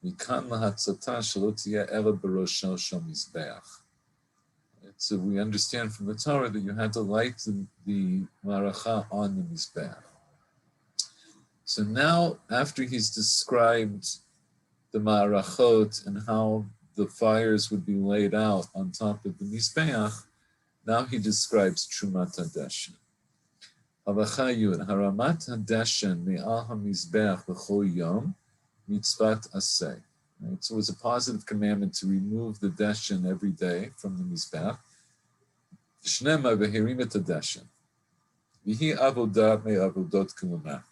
Mikan lahatzata shelo tiyeh ela b'rosho shel mizbeach. So we understand from the Torah that you had to light the maracha on the mizbeach. So now, after he's described the marachot and how the fires would be laid out on top of the mizbeach, now he describes Trumat Hadeshen. Halacha Yud, Haramat Hadeshen me'al hamizbeach b'chol yom mitzvat aseh. Right? So it was a positive commandment to remove the deshen every day from the mizbeach. Shnema v'herim et hadeshen. V'hi avodah me'avodot kunah.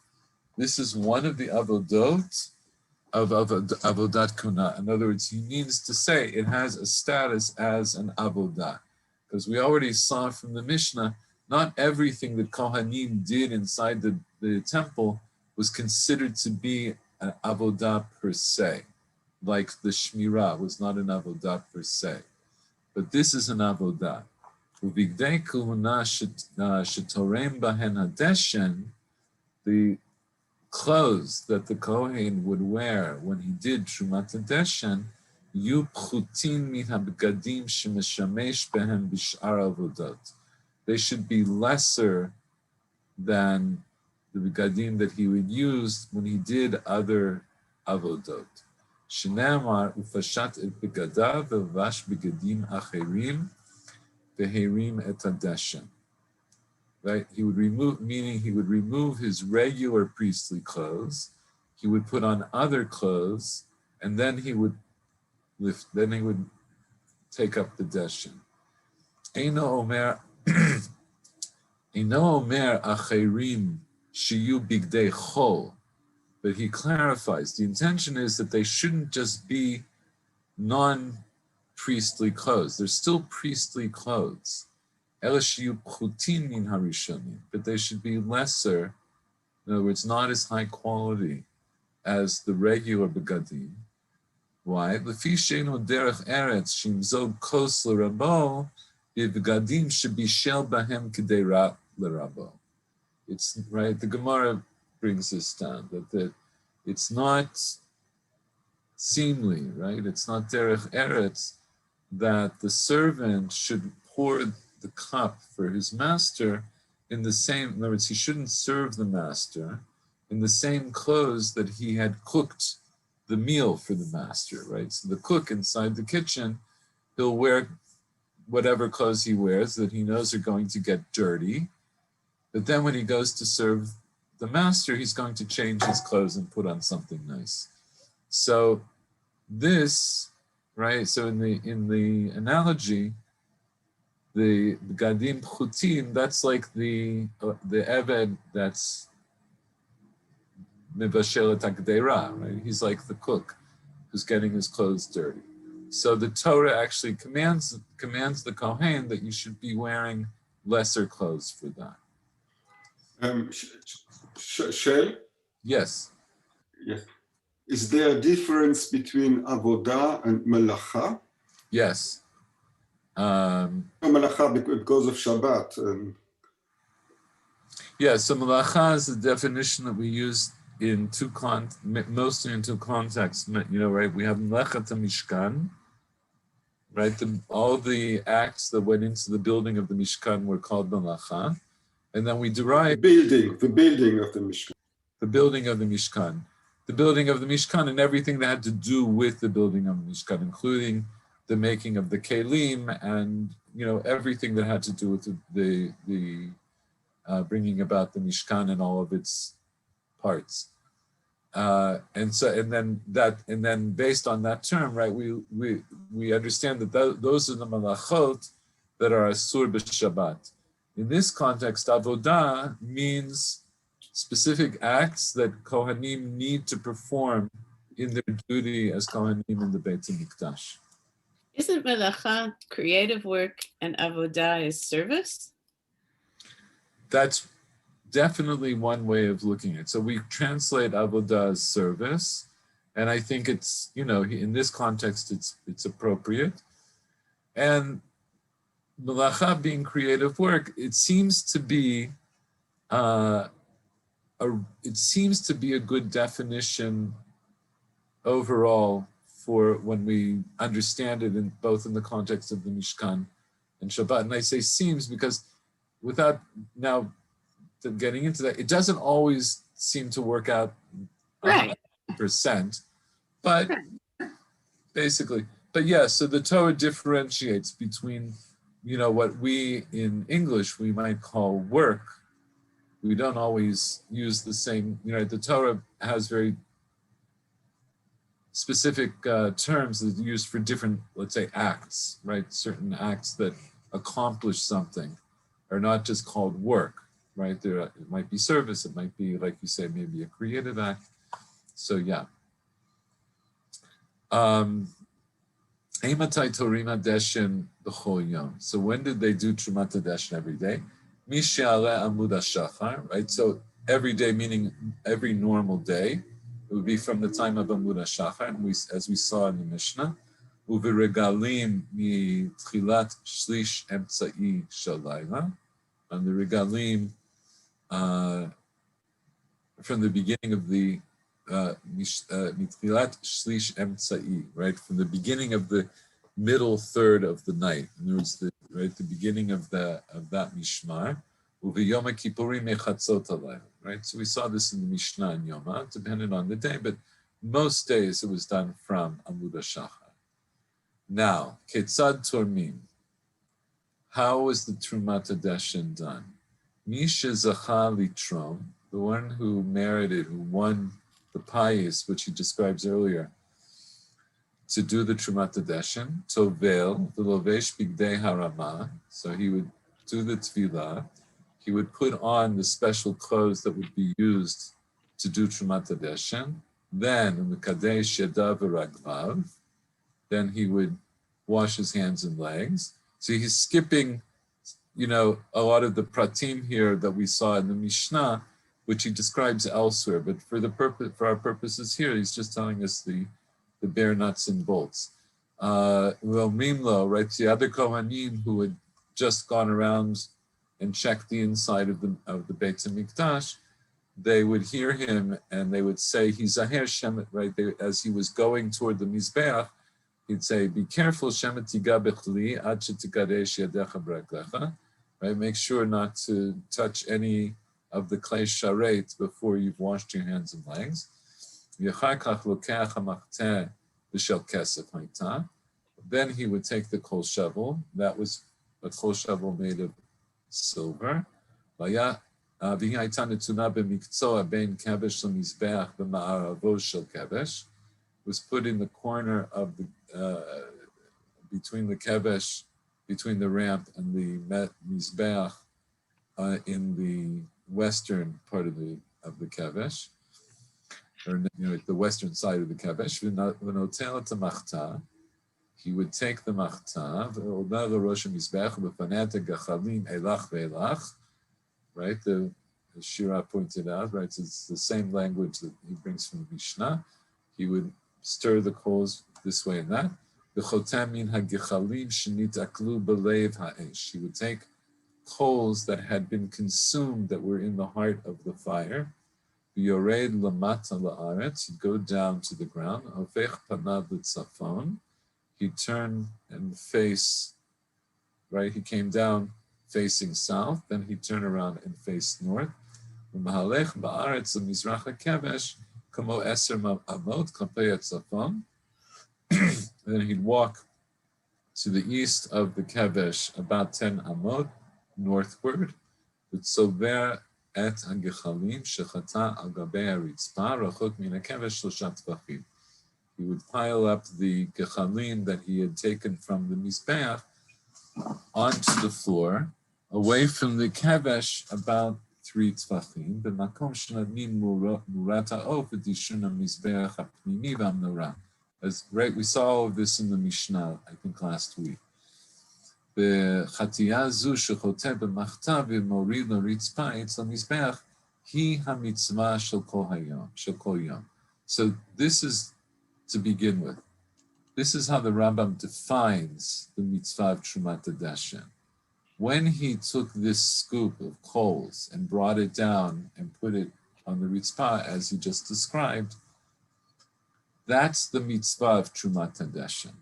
This is one of the avodot of avodat kunah. In other words, he means to say it has a status as an avodah. Because we already saw from the Mishnah, not everything that Kohanim did inside the temple was considered to be an avodah per se. Like the Shmirah was not an avodah per se. But this is an avodah. Uvigdei kuhuna shetorem bahen hadeshen, the clothes that the Kohen would wear when he did Trumat Hadeshen, yu pchutin min habgadim shemeshamesh behem bishar avodot. They should be lesser than the begadim that he would use when he did other avodot. Shneimar ufashat et begadav vevash begadim acherim veherim et hadeshen. Right? He would remove, meaning he would remove his regular priestly clothes, he would put on other clothes, and then he would take up the deshen. Eino omer acherim shiyu bigdei chol. But he clarifies, the intention is that they shouldn't just be non-priestly clothes. They're still priestly clothes. But they should be lesser, in other words, not as high quality as the regular begadim. Why? It's right. The Gemara brings this down that it's not seemly, right? It's not derech eretz that the servant should pour the cup for his master in other words, he shouldn't serve the master in the same clothes that he had cooked the meal for the master, right? So the cook inside the kitchen, he'll wear whatever clothes he wears that he knows are going to get dirty. But then when he goes to serve the master, he's going to change his clothes and put on something nice. So this, right? So in the analogy, the gadim pchutim, that's like the eved that's mivashel et hagdeira, right? He's like the cook who's getting his clothes dirty. So the Torah actually commands the Kohen that you should be wearing lesser clothes for that. Shel? Yes. Yes. Is there a difference between avodah and melacha? Yes. Melacha because of Shabbat. Yeah, so melacha is the definition that we use mostly in two contexts. Right? We have melechat mishkan, right? All the acts that went into the building of the Mishkan were called melacha, and then we derive the building of the Mishkan. The building of the Mishkan. The building of the Mishkan and everything that had to do with the building of the Mishkan, including the making of the kelim and everything that had to do with the bringing about the Mishkan and all of its parts. And then based on that term, right, we understand that those are the malachot that are asur b'Shabbat. In this context, avodah means specific acts that Kohanim need to perform in their duty as Kohanim in the Beit HaMikdash. Isn't melacha creative work and avodah is service? That's definitely one way of looking at it. So we translate avodah as service, and I think it's, in this context, it's appropriate. And melacha being creative work, it seems to be a good definition overall for when we understand it both in the context of the Mishkan and Shabbat. And I say seems because without now getting into that, it doesn't always seem to work out 100%, but basically, so the Torah differentiates between, what we in English, we might call work. We don't always use the same, the Torah has very specific terms that are used for different, let's say, acts, right? Certain acts that accomplish something are not just called work, right? It might be service, it might be, like you say, maybe a creative act. So yeah. Eimatai Trumat Hadeshen b'chol yom. So when did they do Trumat Hadeshen every day? Mishe'aleh Amud HaShachar, right? So every day, meaning every normal day, it would be from the time of Amud HaShachar, and as we saw in the Mishnah, Uveregalim mitchilat shlish emtzai shalayla, and the regalim from the beginning of the mitchilat shlish emtzai, right? From the beginning of the middle third of the night. In other words, the beginning of that mishmar. Yoma Kippurim mechatzot halayla, right? So we saw this in the Mishnah and Yoma, depending on the day, but most days it was done from Amud HaShachar. Now, Ketzad Tormim. How was the Trumat Hadeshen done? Misha Zacha Litrom, the one who merited, who won the payis, which he describes earlier, to do the Trumat Hadeshen, Tovel, the Lovesh Bigdei Harama, so he would do the Tefillah, he would put on the special clothes that would be used to do Trumat Hadeshen. Then, Mekadesh Yadav Ragvav, then he would wash his hands and legs. So he's skipping, a lot of the pratim here that we saw in the Mishnah, which he describes elsewhere. But for our purposes here, he's just telling us the bare nuts and bolts. Mimlo, right? The other Kohanim who had just gone around and checked the inside of the Beit HaMikdash, they would hear him and they would say, Hizaher Shemet, right? As he was going toward the Mizbeach, he'd say, be careful, Shemet tiga bechli, ad shetikadesh yadecha b'raglecha, right? Make sure not to touch any of the clay sharet before you've washed your hands and legs. Yachar kach lokeach hamachteh b'shel kesef haita. Then he would take the coal shovel. That was a coal shovel made of silver. V'hi haita netuna b'miktzoa ben kevesh l'mizbeach b'ma'aravo shel kevesh. Was put in the corner of the between the kevesh, between the ramp and the mizbeach, in the western part of the kevesh, or the western side of the kevesh. V'notel tamachta. He would take the machta, right? The Shiur pointed out, right? So it's the same language that he brings from the Mishnah. He would stir the coals this way and that. He would take coals that had been consumed, that were in the heart of the fire. He'd go down to the ground. He'd turn and face, right? He came down facing south, then he'd turn around and face north. Then he'd walk to the east of the kevesh about 10 amot northward. He would pile up the gechalim that he had taken from the mizbeach onto the floor, away from the kevesh, about 3 tvachim. As right, we saw all of this in the Mishnah, I think last week. So this is, to begin with, this is how the Rambam defines the mitzvah of Trumat Hadeshen. When he took this scoop of coals and brought it down and put it on the ritzpah, as he just described, that's the mitzvah of Trumat Hadeshen.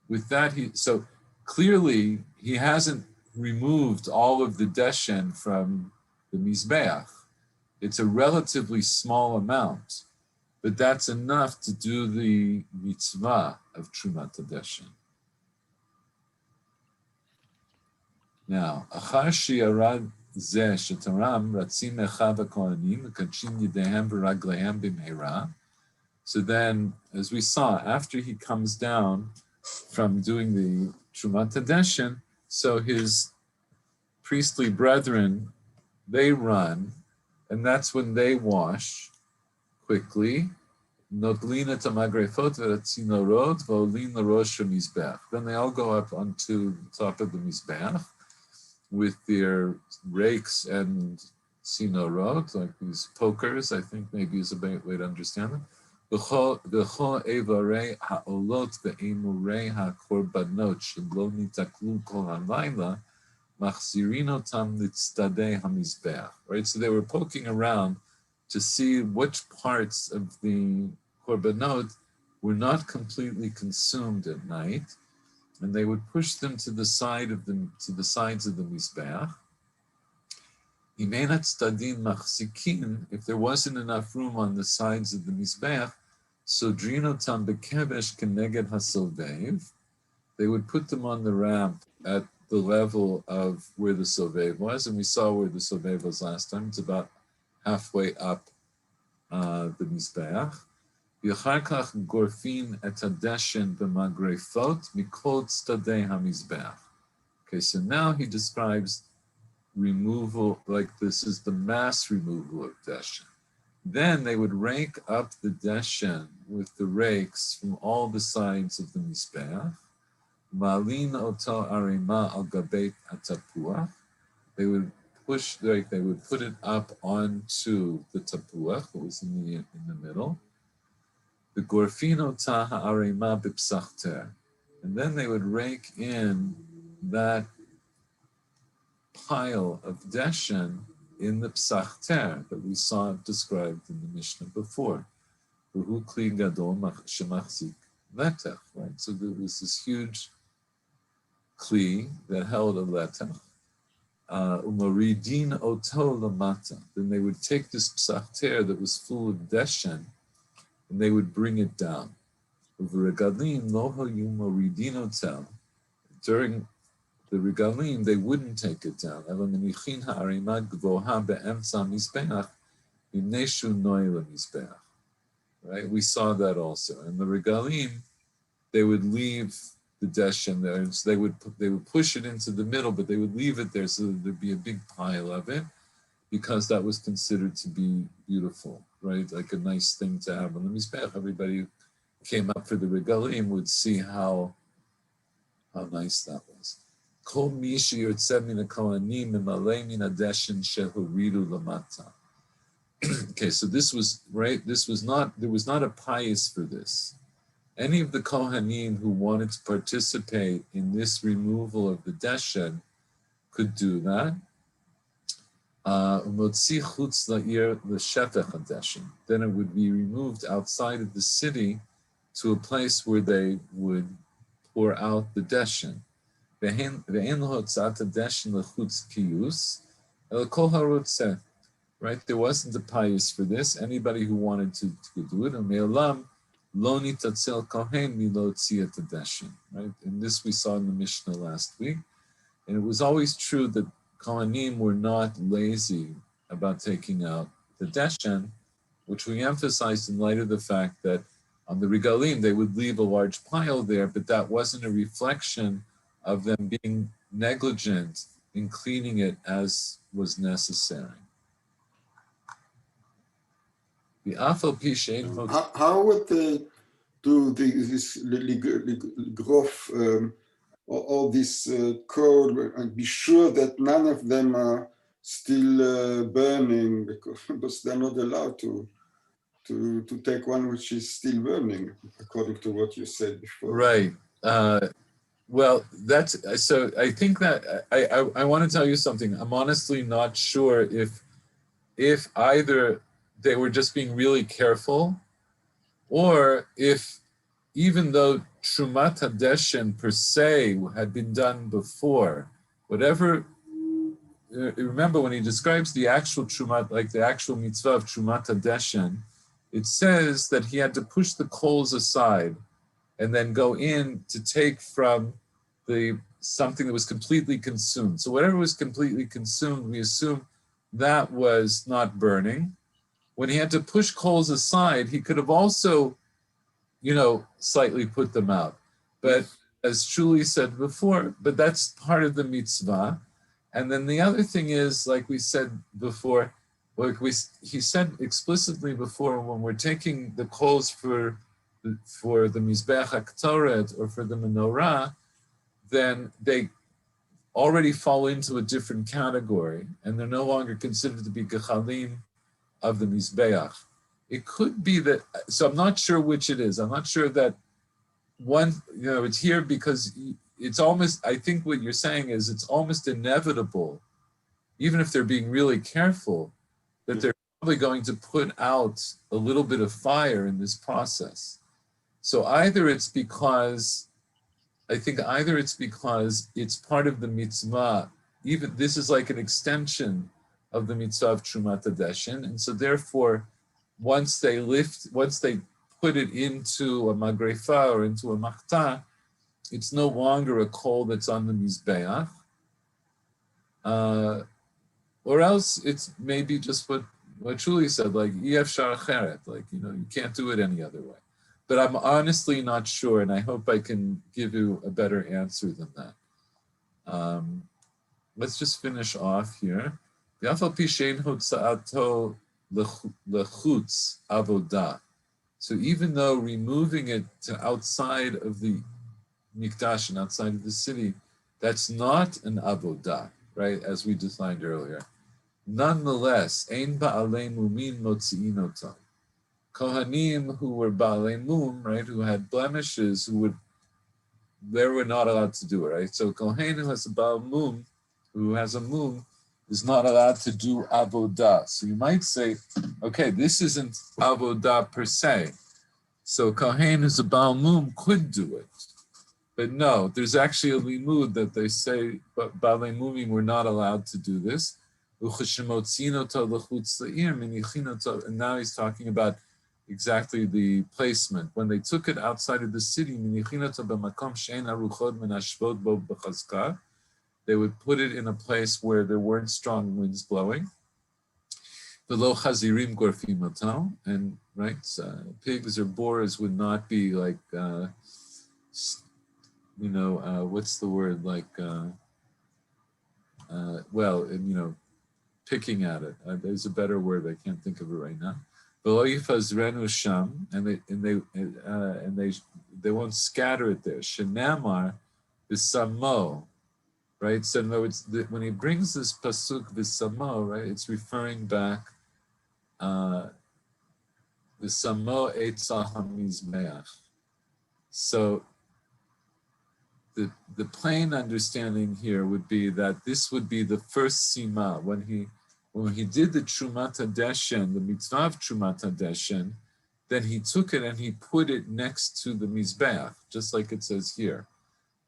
With that, so clearly he hasn't removed all of the deshen from the mizbeach. It's a relatively small amount, but that's enough to do the mitzvah of Trumat Hadeshen. Now, achar shi'arad zeh shetaram ratzim echav ha'kohanim v'kadshim yedehem v'raglehem b'meira. So then, as we saw, after he comes down from doing the Trumat Hadeshen, so his priestly brethren, they run, and that's when they wash quickly. Notlin et hamagrefot v'ratzinorot v'olin l'rosh ha'mizbeach. Then they all go up onto the top of the mizbeach with their rakes and sinorot, like these pokers, I think maybe is a way to understand them. V'chol evarei ha'olot ve'emurei ha'korbanot shelo nitaklu kol halayla machzirin otam litzadei hamizbeach. Right, so they were poking around to see which parts of the korbanot were not completely consumed at night, and they would push them to the sides of the mizbeach. If there wasn't enough room on the sides of the mizbeach, sodrinotam bekevesh keneged hasovev. They would put them on the ramp at the level of where the sovev was, and we saw where the sovev was last time. It's about halfway up the mizbeach. V'achar kach gorfin et hadeshen b'magrefot mikol tzadei hamizbeach. Okay, so now he describes removal, like this is the mass removal of deshen. Then they would rake up the deshen with the rakes from all the sides of the mizbeach. Malin oto arima al gabet atapuach. They would push, like they would put it up onto the tapuach that was in the middle. The gorfino ta ha'arima b'psachter. And then they would rake in that pile of deshen in the Psach Ter that we saw described in the Mishnah before. V'hu kli gadol shemachzik letech, right? So there was this huge kli that held a letech. Umaridin oto lamata. Then they would take this Psach Ter that was full of deshen, and they would bring it down. V'regalim lo hayu maridin otel. During the regalim, they wouldn't take it down. Right? We saw that also. And the regalim, they would leave the deshen there. So they would push it into the middle, but they would leave it there so that there'd be a big pile of it, because that was considered to be beautiful, right? Like a nice thing to have on the mizbeach. Everybody who came up for the regalim would see how nice that was. Okay, so this was right. There was not a pious for this. Any of the Kohanim who wanted to participate in this removal of the deshen could do that. Then it would be removed outside of the city to a place where they would pour out the deshen. Right? There wasn't a pious for this. Anybody who wanted to do it, right? And this we saw in the Mishnah last week. And it was always true that Kohanim were not lazy about taking out the deshen, which we emphasized in light of the fact that on the regalim, they would leave a large pile there, but that wasn't a reflection of them being negligent in cleaning it as was necessary. How would they do this grof, all this code, and be sure that none of them are still burning, because they're not allowed to take one which is still burning, according to what you said before. Right. Well, that's so. I think that I want to tell you something. I'm honestly not sure if either they were just being really careful, or if even though Trumat Hadeshen per se had been done before, whatever. Remember when he describes the actual Trumat, like the actual mitzvah of Trumat Hadeshen, it says that he had to push the coals aside and then go in to take from something that was completely consumed. So whatever was completely consumed, we assume that was not burning. When he had to push coals aside, he could have also, slightly put them out. But as Julie said before, but that's part of the mitzvah. And then the other thing is, like we said before, he said explicitly before, when we're taking the coals for the Mizbeach HaKtoret or for the menorah, then they already fall into a different category, and they're no longer considered to be gechalim of the Mizbeach. It could be that, so I'm not sure which it is. I'm not sure that one, it's here because it's almost, I think what you're saying is it's almost inevitable, even if they're being really careful, that they're probably going to put out a little bit of fire in this process. So either it's because it's part of the mitzvah, even this is like an extension of the mitzvah of Trumat Hadeshen, and so therefore, once they put it into a magrefa or into a machta, it's no longer a coal that's on the mizbeach, or else it's maybe just what Julie said, like EF Shar Acheret, like you can't do it any other way. But I'm honestly not sure, and I hope I can give you a better answer than that. Let's just finish off here. So even though removing it to outside of the mikdash and outside of the city, that's not an avodah, right? As we defined earlier. Nonetheless, ein ba'alei mumin motzi'in otam. Kohanim who were ba'alei mum, right, who had blemishes, they were not allowed to do it, right? So Kohen who has a ba'al mum, who has a mum, is not allowed to do avodah. So you might say, okay, this isn't avodah per se. So Kohen who's a Baal Mum could do it. But no, there's actually a limud that they say, but Balei Mumim were not allowed to do this. And now he's talking about exactly the placement. When they took it outside of the city, they would put it in a place where there weren't strong winds blowing. Below chazirim gorfimoto, and right, pigs or boars would not be like, what's the word, like, picking at it. There's a better word, I can't think of it right now. Below yifazrenu sham, and they won't scatter it there. Shenamar b'samo, right? So in other words, when he brings this pasuk b'samo, right, it's referring back. The samo etza hamizmeach. So the plain understanding here would be that this would be the first sima when he did the Trumat Hadeshen, the mitzvah of Trumat Hadeshen, then he took it and he put it next to the mizbeach, just like it says here.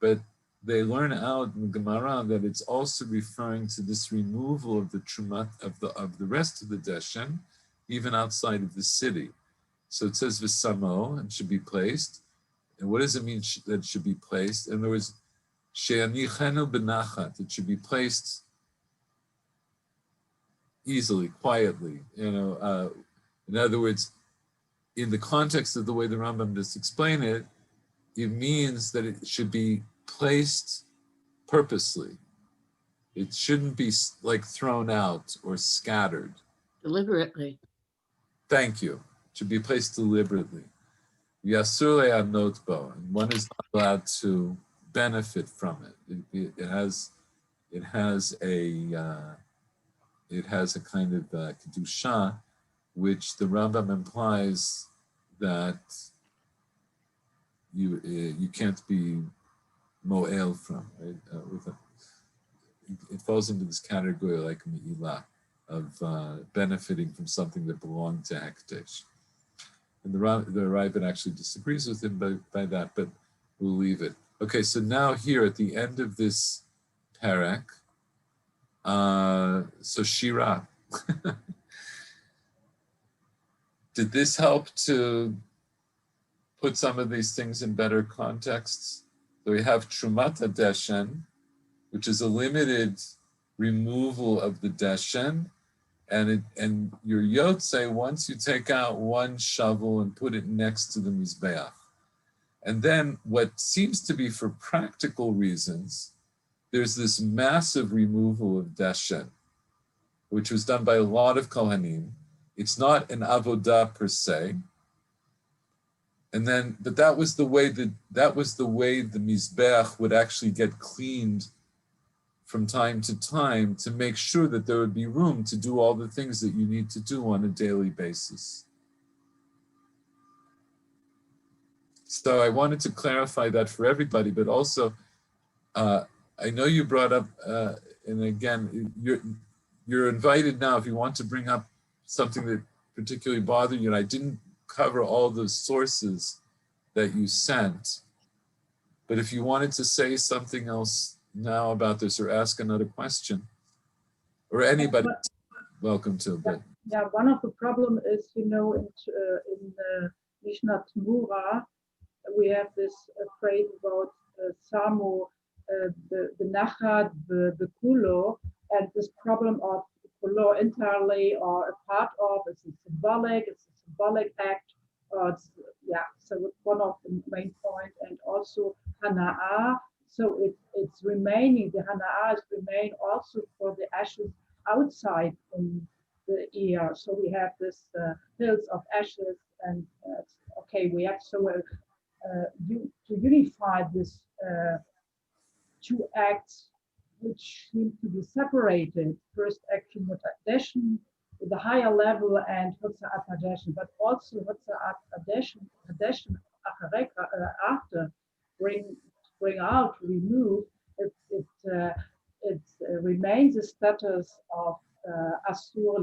But they learn out in the Gemara that it's also referring to this removal of the Trumat of the rest of the Deshen, even outside of the city. So it says v'samo, and should be placed. And what does it mean that it should be placed? In other words, she'anichenu b'nachat, it should be placed easily, quietly. In other words, in the context of the way the Rambam just explained it, it means that it should be placed purposely. It shouldn't be like thrown out or scattered. Deliberately. Thank you. It should be placed deliberately. Yasur le'anotbo, and one is not allowed to benefit from it. It has a kind of kedusha, which the Rambam implies that you can't be mo'el from, right? It falls into this category like me'ilah, of benefiting from something that belonged to Hekdesh. And the Ravid actually disagrees with him by that, but we'll leave it. Okay, so now here at the end of this parak, so Shira. Did this help to put some of these things in better contexts? So we have Trumat Hadeshen, which is a limited removal of the Deshen, and your Yotze, once you take out one shovel and put it next to the Mizbeach. And then what seems to be for practical reasons, there's this massive removal of Deshen, which was done by a lot of Kohanim. It's not an avodah per se. And then, but that was the way the Mizbeach would actually get cleaned from time to make sure that there would be room to do all the things that you need to do on a daily basis. So I wanted to clarify that for everybody, but also, I know you brought up, and again, you're invited now if you want to bring up something that particularly bothered you, and I didn't cover all the sources that you sent, but if you wanted to say something else now about this or ask another question, or anybody, welcome to. But yeah, one of the problem is, in Mishnah T'mura, we have this phrase about Samo, the Nachat, the Kulo, and this problem of Kulo entirely or a part of, it's a symbolic act. So it's one of the main points, and also Hana'ah. So it's remaining, the Hana'ah remain also for the ashes outside in the ear. So we have this hills of ashes, and okay, we have to unify this two acts which seem to be separated. First action with Hadeshen, with the higher level, and Hotza'at Hadeshen, but also Hotza'at Hadeshen after bring out, remove. it remains the status of Asur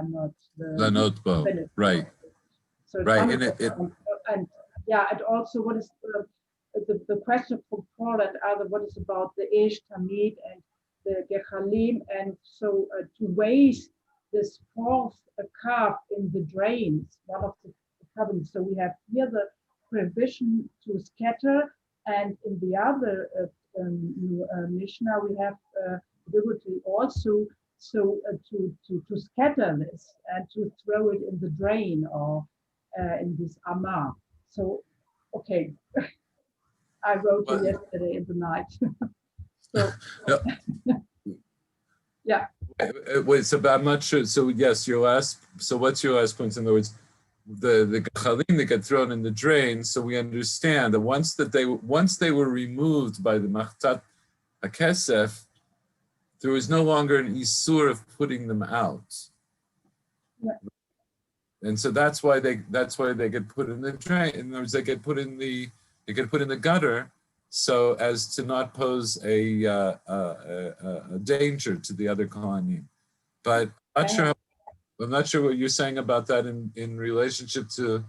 not La the notebook, benefit. right, So it's right, one and of and yeah, and also what is the question from Paul and other, what is about the Eish Tamid and the Gechalim, and so to waste this fourth calf in the drains, one of the covenants. So we have here the prohibition to scatter, and in the other Mishnah we have liberty also to scatter this and to throw it in the drain or in this Amah. So, okay, I wrote it yesterday in the night. So, yeah. Wait, so I'm not sure. So yes, your last. So what's your last point? In other words, the gechalim that get thrown in the drain. So we understand that once they were removed by the machtat hakesef, there was no longer an isur of putting them out. Yeah. And so that's why they get put in the drain. In other words, they get put in the gutter, so as to not pose a danger to the other kohanim. But I'm not sure what you're saying about that in relationship to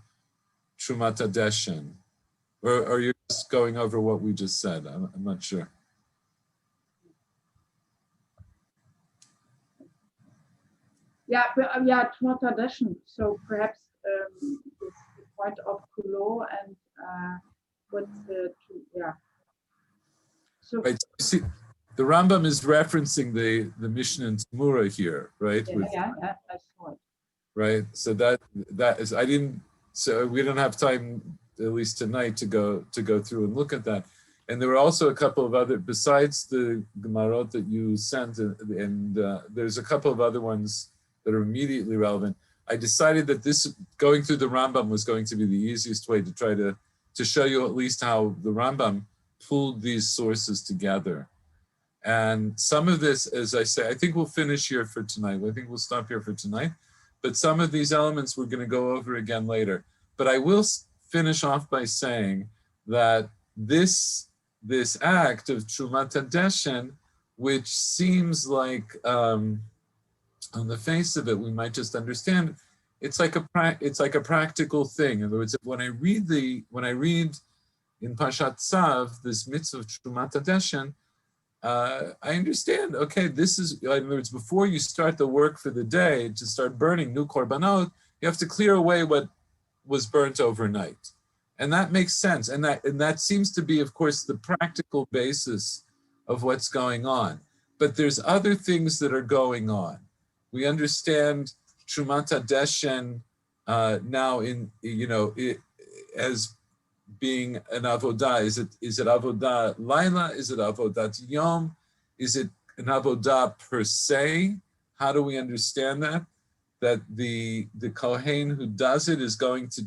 Trumat Hadeshen, or you're just going over what we just said. I'm not sure. Yeah, but Trumat Hadeshen. So perhaps this point of Kulo and what's the So right. So you see, the Rambam is referencing the Mishnah in Tamura here, right? Yeah, I saw it. Right. So that is so we don't have time, at least tonight, to go through and look at that. And there were also a couple of other, besides the Gemarot that you sent, and there's a couple of other ones that are immediately relevant. I decided that going through the Rambam was going to be the easiest way to try to show you at least how the Rambam pulled these sources together. And some of this, as I say, I think we'll finish here for tonight. I think we'll stop here for tonight. But some of these elements we're going to go over again later. But I will finish off by saying that this act of Trumat Hadeshen, which seems like on the face of it, we might just understand it's like a practical thing. In other words, when I read in Pashat Tzav this mitzvah of Trumat Hadeshen, I understand, okay, this is, in other words, before you start the work for the day to start burning new korbanot, you have to clear away what was burnt overnight. And that makes sense. And that seems to be, of course, the practical basis of what's going on. But there's other things that are going on. We understand Trumat Hadeshen now as being an avodah. Is it avodah laila? Is it avodat yom? Is it an avodah per se? How do we understand that? That the kohen who does it is going to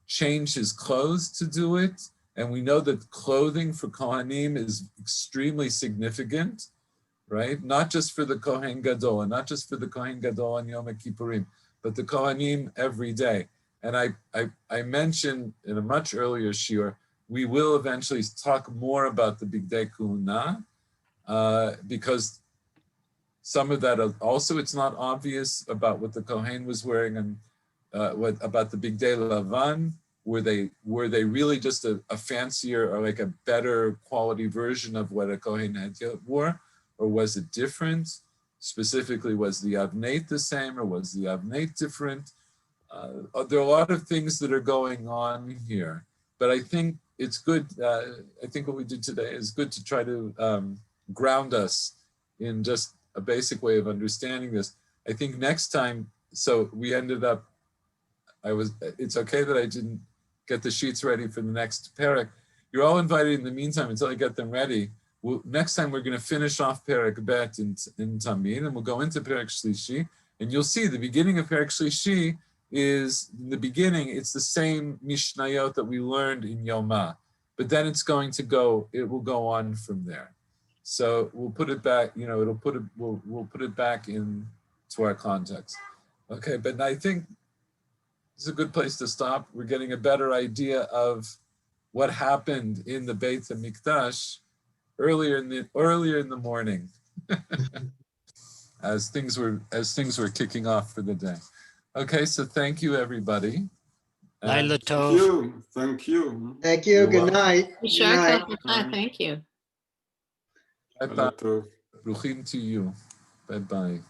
change his clothes to do it, and we know that clothing for kohanim is extremely significant, right? Not just for the kohen gadol, and not just for the kohen gadol on Yom Kippurim, but the kohanim every day. And I mentioned in a much earlier shiur, we will eventually talk more about the Bigdei Kuhuna, because some of that also, it's not obvious about what the Kohen was wearing, and what about the Bigdei Lavan. Were they really just a fancier or like a better quality version of what a Kohen had wore, or was it different? Specifically, was the Avneit the same, or was the Avneit different? There are a lot of things that are going on here, but I think it's good. I think what we did today is good to try to ground us in just a basic way of understanding this. I think next time, so we ended up, it's okay that I didn't get the sheets ready for the next parak. You're all invited in the meantime until I get them ready. Next time we're going to finish off parak bet in Tamid, and we'll go into parak shlishi, and you'll see the beginning of parak shlishi is in the beginning, it's the same Mishnayot that we learned in Yoma, but then it will go on from there. So we'll put it back, we'll put it back into our context. Okay, but I think it's a good place to stop. We're getting a better idea of what happened in the Beit HaMikdash earlier in the morning, as things were kicking off for the day. Okay, so thank you, everybody. Laila And Thank Tov. you. Thank you. Thank you. You're Good welcome. night. Good Yishar night. Tov Lecha. Thank you. bye-bye. Laila tov. Bruchim to you. Bye-bye.